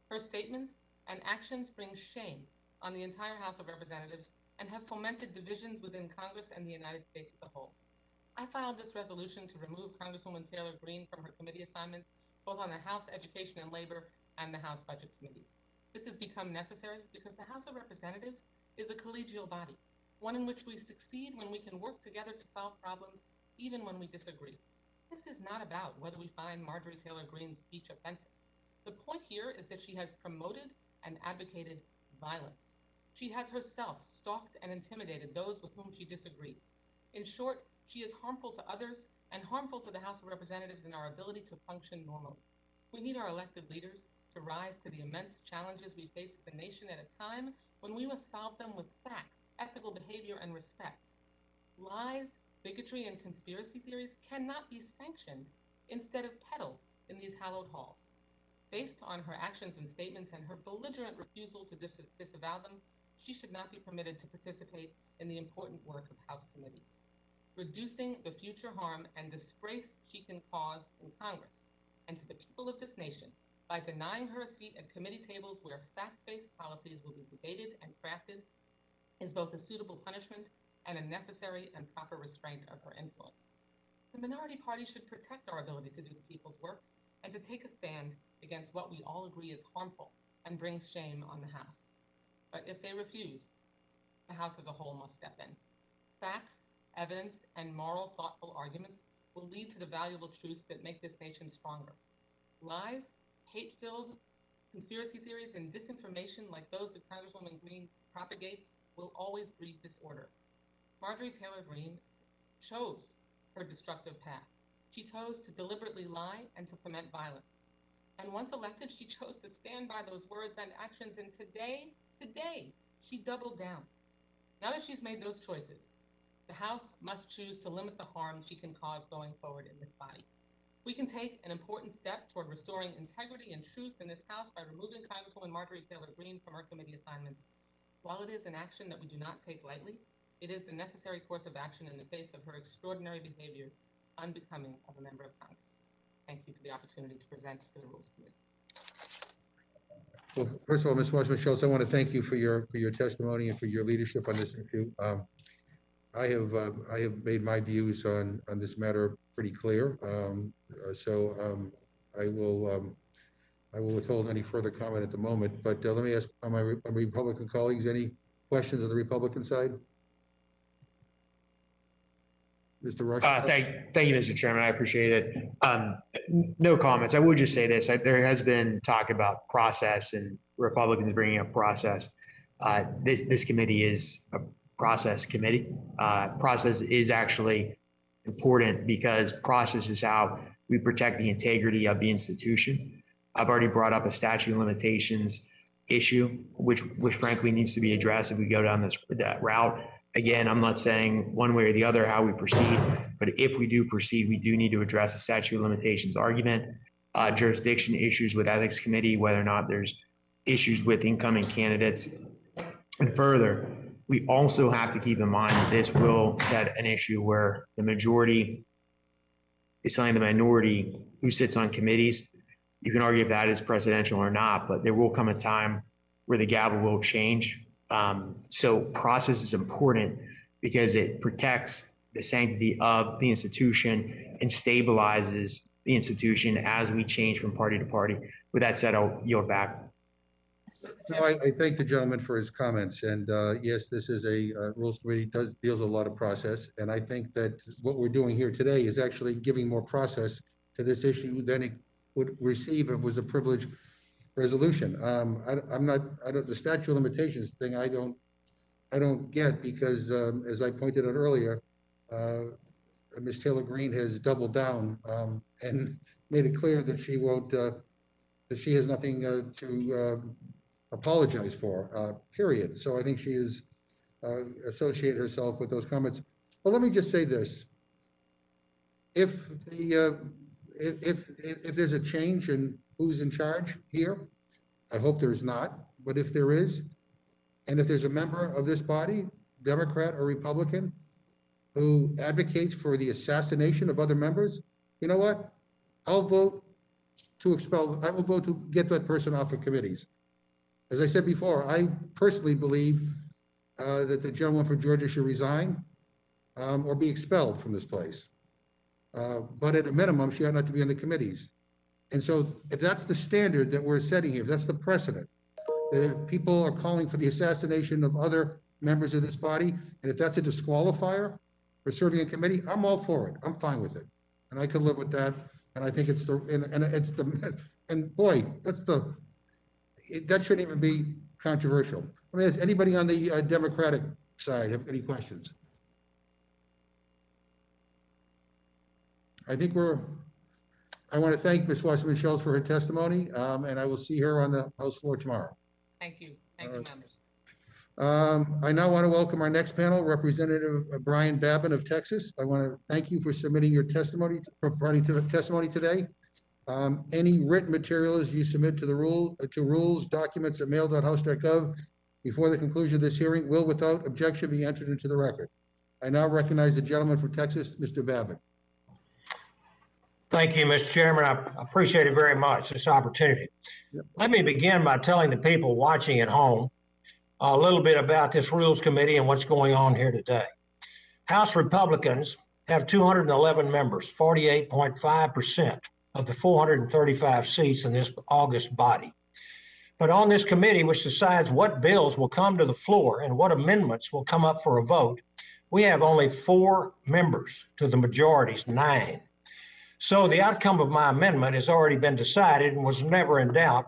[SPEAKER 15] Her statements and actions bring shame on the entire House of Representatives and have fomented divisions within Congress and the United States as a whole. I filed this resolution to remove Congresswoman Taylor Greene from her committee assignments, both on the House Education and Labor and the House Budget Committees. This has become necessary because the House of Representatives is a collegial body, one in which we succeed when we can work together to solve problems, even when we disagree. This is not about whether we find Marjorie Taylor Greene's speech offensive. The point here is that she has promoted and advocated violence. She has herself stalked and intimidated those with whom she disagrees. In short, she is harmful to others and harmful to the House of Representatives and our ability to function normally. We need our elected leaders to rise to the immense challenges we face as a nation at a time when we must solve them with facts, ethical behavior, and respect. Lies, bigotry, and conspiracy theories cannot be sanctioned, instead of peddled in these hallowed halls. Based on her actions and statements and her belligerent refusal to disavow them, she should not be permitted to participate in the important work of House committees. Reducing the future harm and disgrace she can cause in Congress and to the people of this nation by denying her a seat at committee tables where fact-based policies will be debated and crafted is both a suitable punishment and a necessary and proper restraint of her influence. The minority party should protect our ability to do the people's work and to take a stand against what we all agree is harmful and brings shame on the House. But if they refuse, the House as a whole must step in. Facts, evidence, and moral, thoughtful arguments will lead to the valuable truths that make this nation stronger. Lies, hate-filled conspiracy theories, and disinformation like those that Congresswoman Greene propagates will always breed disorder. Marjorie Taylor Greene chose her destructive path. She chose to deliberately lie and to foment violence. And once elected, she chose to stand by those words and actions. And today, she doubled down. Now that she's made those choices, the House must choose to limit the harm she can cause going forward in this body. We can take an important step toward restoring integrity and truth in this House by removing Congresswoman Marjorie Taylor Greene from her committee assignments. While it is an action that we do not take lightly, it is the necessary course of action in the face of her extraordinary behavior, unbecoming of a member of Congress. Thank you for the opportunity to present to the Rules Committee.
[SPEAKER 1] Well, first of all, Ms. Wasserman Schultz, I want to thank you for your testimony and for your leadership on this issue. I have made my views on this matter pretty clear. I will withhold any further comment at the moment. But let me ask my Republican colleagues, any questions on the Republican side? Mr. Rush?
[SPEAKER 8] Thank you, Mr. Chairman. I appreciate it. No comments. I would just say this. There has been talk about process and Republicans bringing up process. This committee is a process committee. Process is actually important because process is how we protect the integrity of the institution. I've already brought up a statute of limitations issue, which frankly needs to be addressed if we go down that route. Again, I'm not saying one way or the other how we proceed, but if we do proceed, we do need to address the statute of limitations argument, jurisdiction issues with ethics committee, whether or not there's issues with incoming candidates. And further, we also have to keep in mind that this will set an issue where the majority is telling the minority who sits on committees. You can argue if that is presidential or not, but there will come a time where the gavel will change. So process is important because it protects the sanctity of the institution and stabilizes the institution as we change from party to party. With that said, I'll yield back.
[SPEAKER 1] No, I thank the gentleman for his comments. And yes, this is a Rules Committee deals with a lot of process. And I think that what we're doing here today is actually giving more process to this issue than it would receive if it was a privileged resolution. The statute of limitations thing, I don't get because as I pointed out earlier, Ms. Taylor Greene has doubled down and made it clear that she won't, that she has nothing to apologize for, period. So I think she has associated herself with those comments. But let me just say this. If there's a change in who's in charge here, I hope there's not, but if there is, and if there's a member of this body, Democrat or Republican, who advocates for the assassination of other members, you know what? I'll vote to expel, I will vote to get that person off of committees. As I said before, I personally believe that the gentleman from Georgia should resign or be expelled from this place. But at a minimum, she ought not to be on the committees. And so if that's the standard that we're setting here, if that's the precedent, that if people are calling for the assassination of other members of this body, and if that's a disqualifier for serving a committee, I'm all for it. I'm fine with it. And I can live with that. And I think it's and boy, that shouldn't even be controversial. Let me ask anybody on the Democratic side have any questions? I want to thank Ms. Wasserman Schultz for her testimony, and I will see her on the House floor tomorrow.
[SPEAKER 15] Thank you. Thank you, members.
[SPEAKER 1] I now want to welcome our next panel, Representative Brian Babin of Texas. I want to thank you for submitting your testimony, providing testimony today. Any written materials you submit to the rules documents at mail.house.gov before the conclusion of this hearing will, without objection, be entered into the record. I now recognize the gentleman from Texas, Mr. Babin.
[SPEAKER 16] Thank you, Mr. Chairman. I appreciate it very much, this opportunity. Yep. Let me begin by telling the people watching at home a little bit about this Rules Committee and what's going on here today. House Republicans have 211 members, 48.5% of the 435 seats in this August body. But on this committee, which decides what bills will come to the floor and what amendments will come up for a vote, we have only 4 members to the majority's 9. So the outcome of my amendment has already been decided and was never in doubt.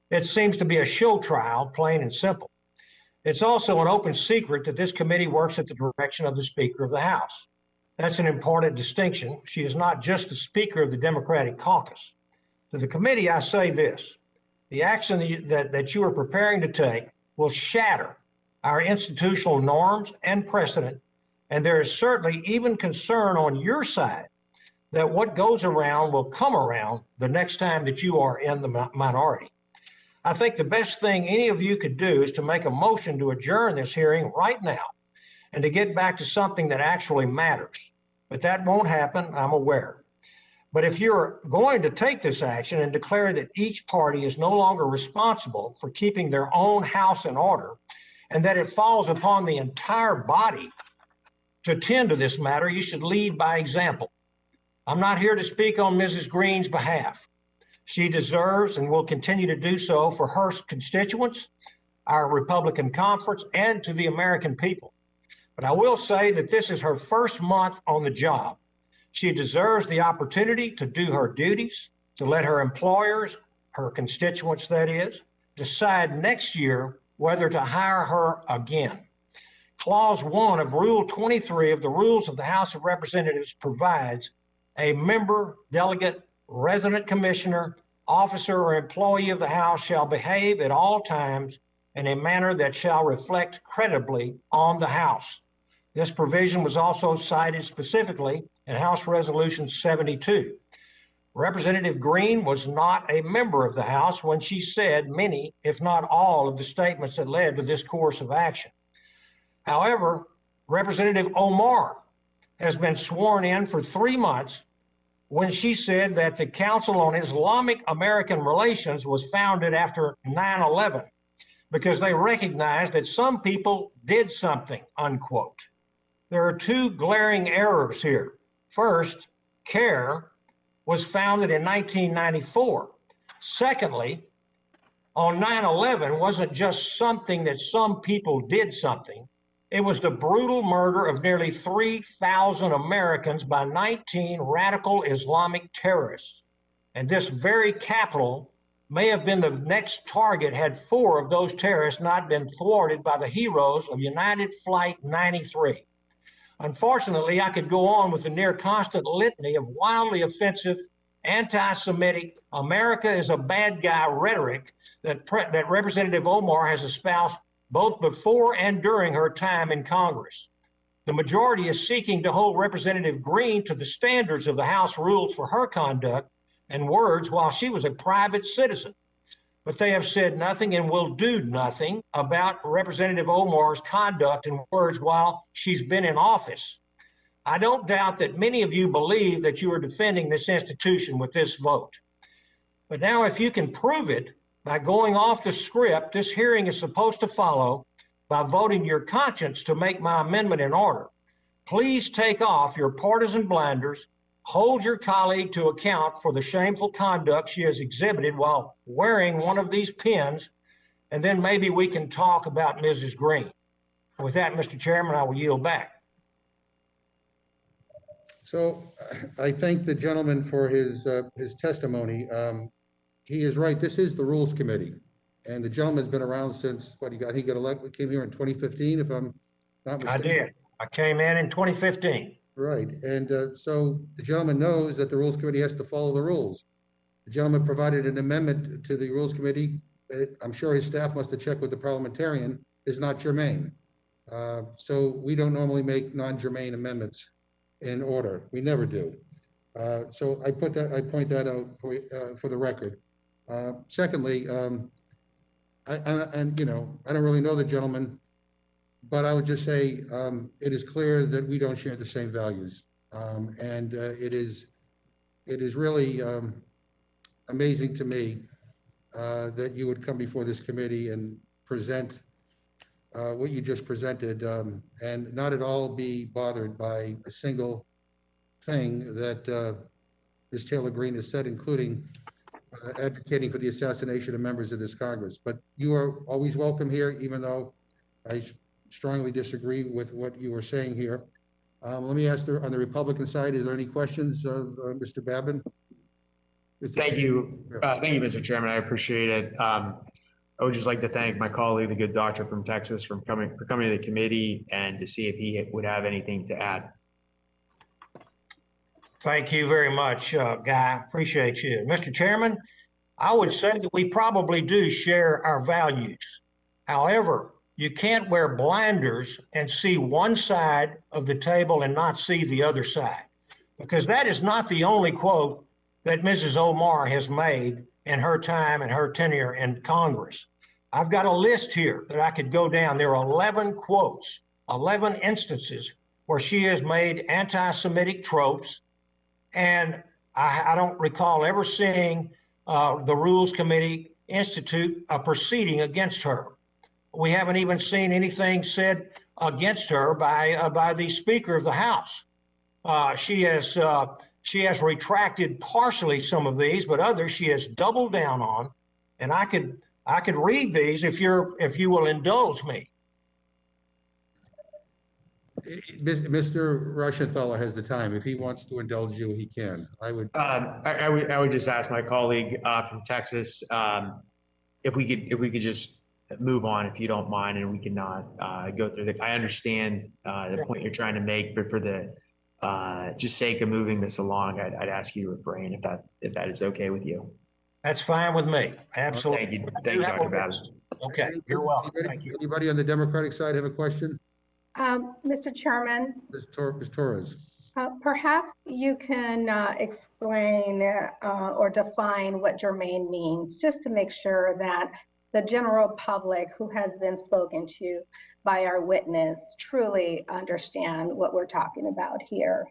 [SPEAKER 16] It seems to be a show trial, plain and simple. It's also an open secret that this committee works at the direction of the Speaker of the House. That's an important distinction. She is not just the Speaker of the Democratic Caucus. To the committee, I say this: the action that you are preparing to take will shatter our institutional norms and precedent, and there is certainly even concern on your side that what goes around will come around the next time that you are in the minority. I think the best thing any of you could do is to make a motion to adjourn this hearing right now and to get back to something that actually matters. But that won't happen, I'm aware. But if you're going to take this action and declare that each party is no longer responsible for keeping their own house in order, and that it falls upon the entire body to attend to this matter, you should lead by example. I'm not here to speak on Mrs. Greene's behalf. She deserves and will continue to do so for her constituents, our Republican conference, and to the American people. But I will say that this is her first month on the job. She deserves the opportunity to do her duties, to let her employers, her constituents that is, decide next year whether to hire her again. Clause 1 of Rule 23 of the Rules of the House of Representatives provides a member, delegate, resident commissioner, officer, or employee of the House shall behave at all times in a manner that shall reflect credibly on the House. This provision was also cited specifically in House Resolution 72. Representative Greene was not a member of the House when she said many, if not all, of the statements that led to this course of action. However, Representative Omar has been sworn in for 3 months when she said that the Council on Islamic American Relations was founded after 9/11 because they recognized that some people did something, unquote. There are two glaring errors here. First, CARE was founded in 1994. Secondly, on 9/11 wasn't just something that some people did something. It was the brutal murder of nearly 3,000 Americans by 19 radical Islamic terrorists. And this very Capitol may have been the next target had 4 of those terrorists not been thwarted by the heroes of United Flight 93. Unfortunately, I could go on with the near constant litany of wildly offensive, anti-Semitic, America is a bad guy rhetoric that Representative Omar has espoused both before and during her time in Congress. The majority is seeking to hold Representative Greene to the standards of the House rules for her conduct and words while she was a private citizen. But they have said nothing and will do nothing about Representative Omar's conduct and words while she's been in office. I don't doubt that many of you believe that you are defending this institution with this vote. But now if you can prove it by going off the script this hearing is supposed to follow by voting your conscience to make my amendment in order, please take off your partisan blinders, hold your colleague to account for the shameful conduct she has exhibited while wearing one of these pins, and then maybe we can talk about Mrs. Greene. With that, Mr. Chairman, I will yield back.
[SPEAKER 1] So I thank the gentleman for his testimony. He is right. This is the Rules Committee, and the gentleman's been around since what he got. He got elected, came here in 2015, if I'm not mistaken.
[SPEAKER 16] I did. I came in 2015.
[SPEAKER 1] Right, and so the gentleman knows that the Rules Committee has to follow the rules. The gentleman provided an amendment to the Rules Committee that I'm sure his staff must have checked with the parliamentarian, is not germane. So we don't normally make non-germane amendments in order. We never do. So I point that out for the record. Secondly, I don't really know the gentleman, but I would just say it is clear that we don't share the same values, and it is really amazing to me that you would come before this committee and present what you just presented, and not at all be bothered by a single thing that Ms. Taylor Greene has said, including advocating for the assassination of members of this Congress. But you are always welcome here, even though I strongly disagree with what you were saying here. Let me ask on the Republican side, is there any questions of Mr. Babin?
[SPEAKER 8] Thank you. Thank you, Mr. Chairman. I appreciate it. I would just like to thank my colleague, the good doctor from Texas, for coming to the committee and to see if he would have anything to add.
[SPEAKER 16] Thank you very much, Guy. Appreciate you. Mr. Chairman, I would say that we probably do share our values. However, you can't wear blinders and see one side of the table and not see the other side, because that is not the only quote that Mrs. Omar has made in her time and her tenure in Congress. I've got a list here that I could go down. There are 11 quotes, 11 instances where she has made anti-Semitic tropes, and I don't recall ever seeing the Rules Committee institute a proceeding against her. We haven't even seen anything said against her by the Speaker of the House. She has retracted partially some of these, but others she has doubled down on. And I could read these if you will indulge me.
[SPEAKER 1] Mr. Rushenthaler has the time. If he wants to indulge you, he can. I would
[SPEAKER 8] just ask my colleague from Texas if we could just move on, if you don't mind, and we cannot go through I understand the point you're trying to make, but for the just sake of moving this along, I'd ask you to refrain if that is okay with you.
[SPEAKER 16] That's fine with me. Absolutely.
[SPEAKER 8] Thank you, Dr. Babin.
[SPEAKER 16] Okay, you're welcome. Thank you.
[SPEAKER 1] Anybody on the Democratic side have a question?
[SPEAKER 5] Mr. Chairman,
[SPEAKER 1] Ms. Torres.
[SPEAKER 5] perhaps you can explain or define what germane means, just to make sure that the general public who has been spoken to by our witness truly understand what we're talking about here.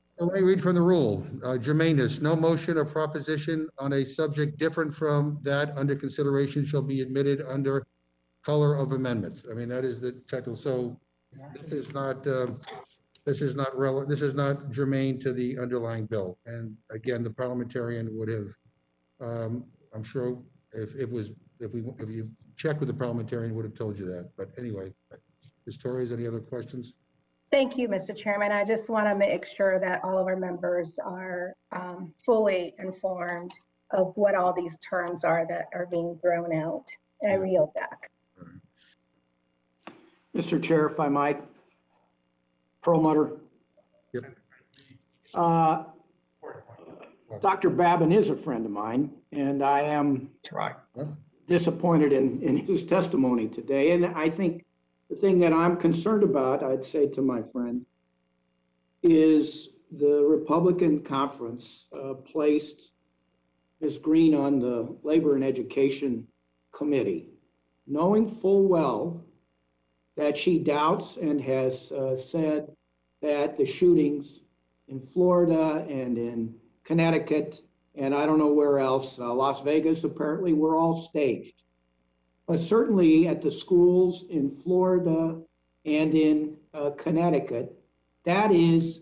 [SPEAKER 1] So let me read from the rule. Germaneness, no motion or proposition on a subject different from that under consideration shall be admitted under color of amendment. I mean, that is the technical. So this is not relevant. This is not germane to the underlying bill. And again, the parliamentarian would have, I'm sure if you check with the parliamentarian would have told you that. But anyway, Ms. Torres, any other questions?
[SPEAKER 5] Thank you, Mr. Chairman. I just want to make sure that all of our members are fully informed of what all these terms are that are being thrown out. And I yield back.
[SPEAKER 11] Mr. Chair, if I might, Perlmutter.
[SPEAKER 1] Yep.
[SPEAKER 11] Dr. Babin is a friend of mine, and I am disappointed in his testimony today. And I think the thing that I'm concerned about, I'd say to my friend, is the Republican conference placed Ms. Greene on the Labor and Education Committee, knowing full well that she doubts and has said that the shootings in Florida and in Connecticut, and I don't know where else, Las Vegas apparently, were all staged. But certainly at the schools in Florida and in Connecticut, that is,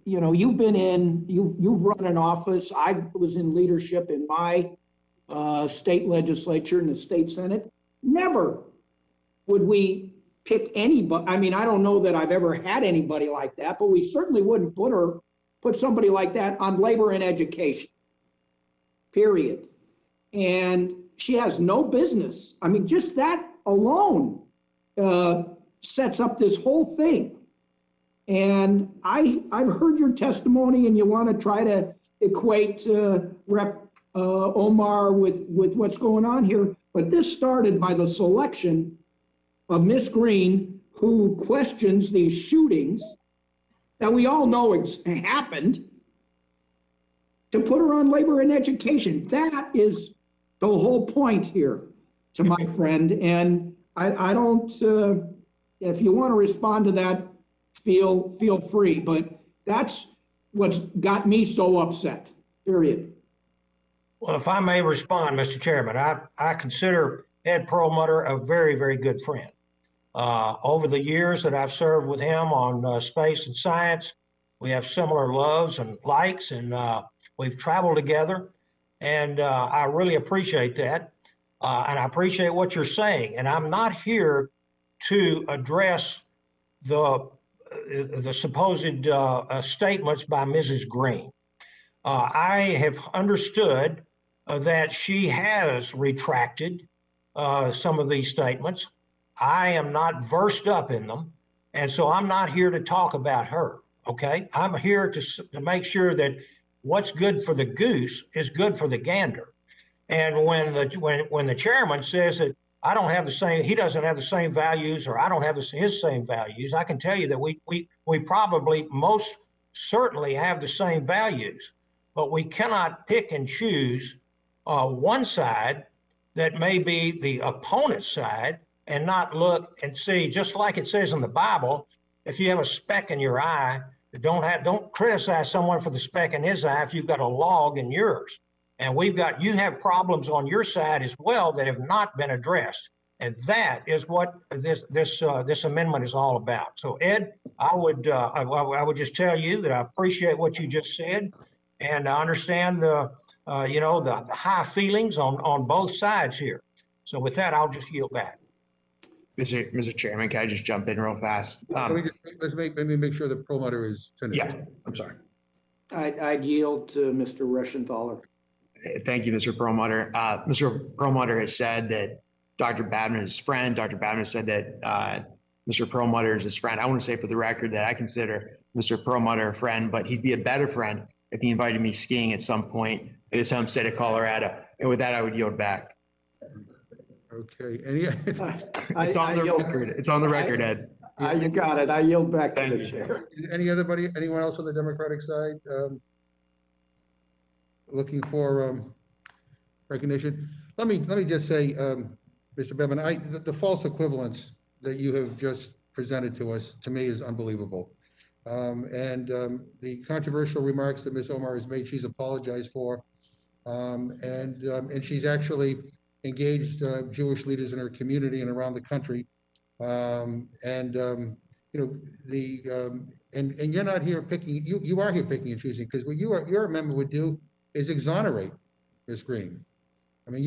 [SPEAKER 11] you've run an office. I was in leadership in my state legislature in the state Senate. Never would we pick anybody. I mean, I don't know that I've ever had anybody like that, but we certainly wouldn't put somebody like that on labor and education, period. And she has no business. I mean, just that alone sets up this whole thing. And I've heard your testimony, and you want to try to equate Rep. Omar with what's going on here. But this started by the selection of Ms. Greene, who questions these shootings that we all know happened, to put her on labor and education. That is the whole point here, to my friend. And I don't, if you want to respond to that, feel free, but that's what's got me so upset, period.
[SPEAKER 16] Well, if I may respond, Mr. Chairman, I consider Ed Perlmutter a very, very good friend. Over the years that I've served with him on space and science, we have similar loves and likes, and we've traveled together. And I really appreciate that. And I appreciate what you're saying. And I'm not here to address the supposed statements by Mrs. Greene. I have understood that she has retracted some of these statements. I am not versed up in them. And so I'm not here to talk about her, okay? I'm here to make sure that what's good for the goose is good for the gander. And when the chairman says that I don't have the same, he doesn't have the same values, or I don't have his same values, I can tell you that we probably most certainly have the same values, but we cannot pick and choose one side that may be the opponent's side and not look and see, just like it says in the Bible, if you have a speck in your eye, don't criticize someone for the speck in his eye if you've got a log in yours. And you have problems on your side as well that have not been addressed. And that is what this amendment is all about. So Ed, I would just tell you that I appreciate what you just said, and I understand the high feelings on both sides here. So with that, I'll just yield back.
[SPEAKER 8] Mr. Chairman, can I just jump in real fast?
[SPEAKER 1] Let's make sure the promoter is finished.
[SPEAKER 8] Yeah, I'm sorry.
[SPEAKER 11] I'd yield to Mr. Reschenthaler.
[SPEAKER 8] Thank you, Mr. Perlmutter. Mr. Perlmutter has said that Dr. Babin is his friend. Dr. Babin has said that Mr. Perlmutter is his friend. I want to say for the record that I consider Mr. Perlmutter a friend, but he'd be a better friend if he invited me skiing at some point in his home state of Colorado. And with that, I would yield back.
[SPEAKER 1] Okay.
[SPEAKER 8] It's on the record. It's on the record, Ed.
[SPEAKER 11] You got it. I yield back to the chair.
[SPEAKER 1] Anyone else on the Democratic side looking for recognition? Let me just say, Mr. Babin, the false equivalence that you have just presented to us, to me, is unbelievable. The controversial remarks that Ms. Omar has made, she's apologized for, and she's actually engaged Jewish leaders in her community and around the country. And you're not here picking, you are here picking and choosing, because what your amendment would do is exonerate Ms. Greene. I mean,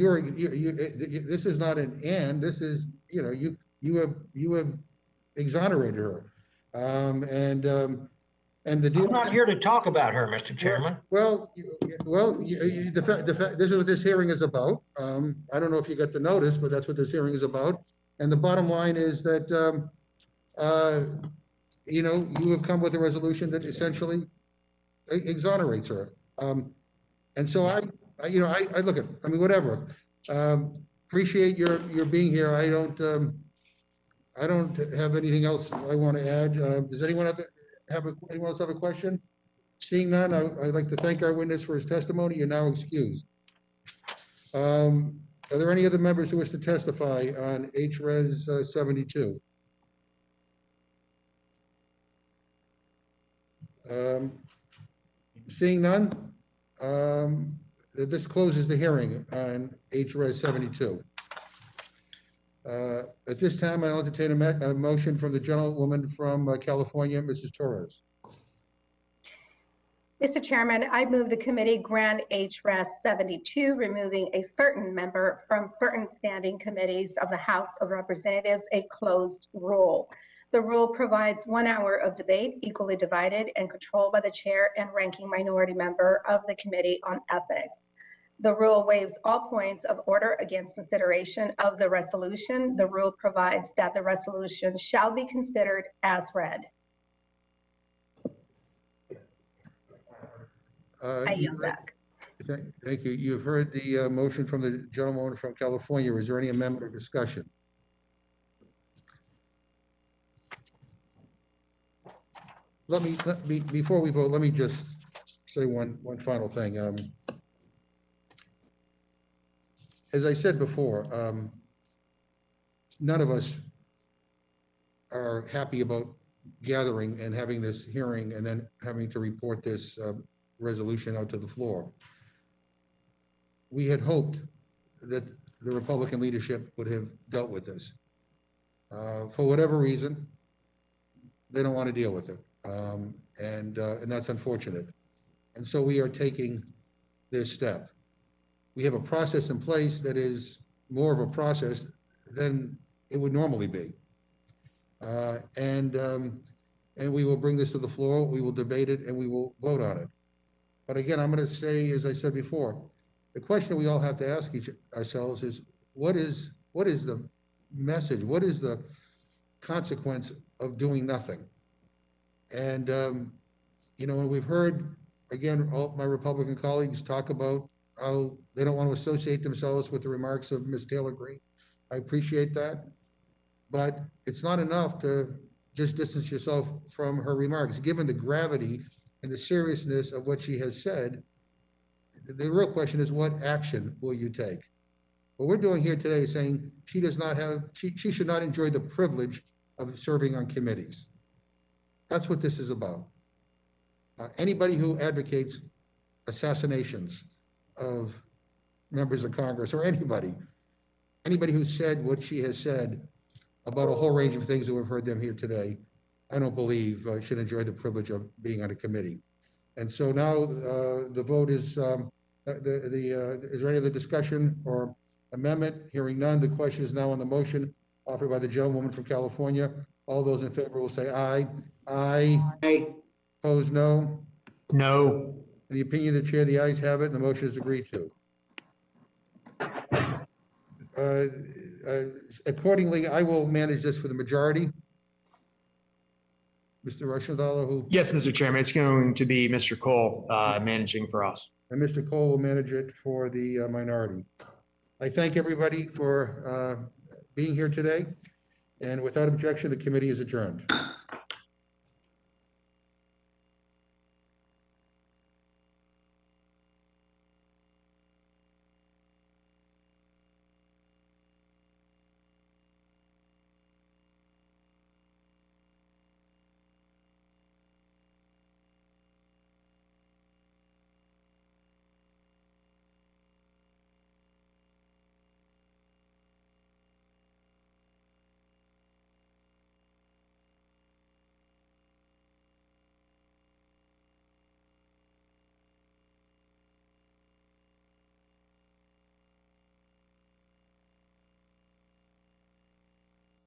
[SPEAKER 1] this is not an and, this is, you have exonerated her. And the deal.
[SPEAKER 16] I'm not here to talk about her, Mr. Chairman.
[SPEAKER 1] Well, the fact, this is what this hearing is about. I don't know if you got the notice, but that's what this hearing is about. And the bottom line is that, you have come with a resolution that essentially exonerates her. And so I look at, I mean, whatever. Appreciate your being here. I don't have anything else I want to add. Does anyone else have a question? Seeing none, I'd like to thank our witness for his testimony. You're now excused. Are there any other members who wish to testify on HRES 72? Seeing none, this closes the hearing on HRES 72. At this time, I'll entertain a motion from the gentlewoman from California, Mrs. Torres.
[SPEAKER 5] Mr. Chairman, I move the committee grant HRES 72, removing a certain member from certain standing committees of the House of Representatives, a closed rule. The rule provides 1 hour of debate, equally divided and controlled by the chair and ranking minority member of the Committee on Ethics. The rule waives all points of order against consideration of the resolution. The rule provides that the resolution shall be considered as read. I yield back.
[SPEAKER 1] Thank you. You've heard the motion from the gentleman from California. Is there any amendment or discussion? Before we vote, let me just say one final thing. As I said before, none of us are happy about gathering and having this hearing and then having to report this resolution out to the floor. We had hoped that the Republican leadership would have dealt with this. For whatever reason, they don't want to deal with it. And that's unfortunate. And so we are taking this step. We have a process in place that is more of a process than it would normally be. And we will bring this to the floor, we will debate it, and we will vote on it. But again, I'm going to say, as I said before, the question we all have to ask ourselves is, what is the message? What is the consequence of doing nothing. And, you know, when we've heard, again, all my Republican colleagues talk about how they don't want to associate themselves with the remarks of Ms. Taylor Greene. I appreciate that, but it's not enough to just distance yourself from her remarks. Given the gravity and the seriousness of what she has said, the real question is, what action will you take? What we're doing here today is saying she does not have, she should not enjoy the privilege of serving on committees. That's what this is about. Anybody who advocates assassinations of members of Congress, or anybody who said what she has said about a whole range of things that we've heard them here today, I don't believe should enjoy the privilege of being on a committee. And so now the vote is, is there any other discussion or amendment? Hearing none, the question is now on the motion offered by the gentlewoman from California. All those in favor will say aye. Aye.
[SPEAKER 11] Aye.
[SPEAKER 1] Opposed, no.
[SPEAKER 8] No.
[SPEAKER 1] In the opinion of the chair, the ayes have it, and the motion is agreed to. Accordingly, I will manage this for the majority. Mr. Rushendala, who?
[SPEAKER 8] Yes, Mr. Chairman, it's going to be Mr. Cole managing for us.
[SPEAKER 1] And Mr. Cole will manage it for the minority. I thank everybody for being here today. And without objection, the committee is adjourned.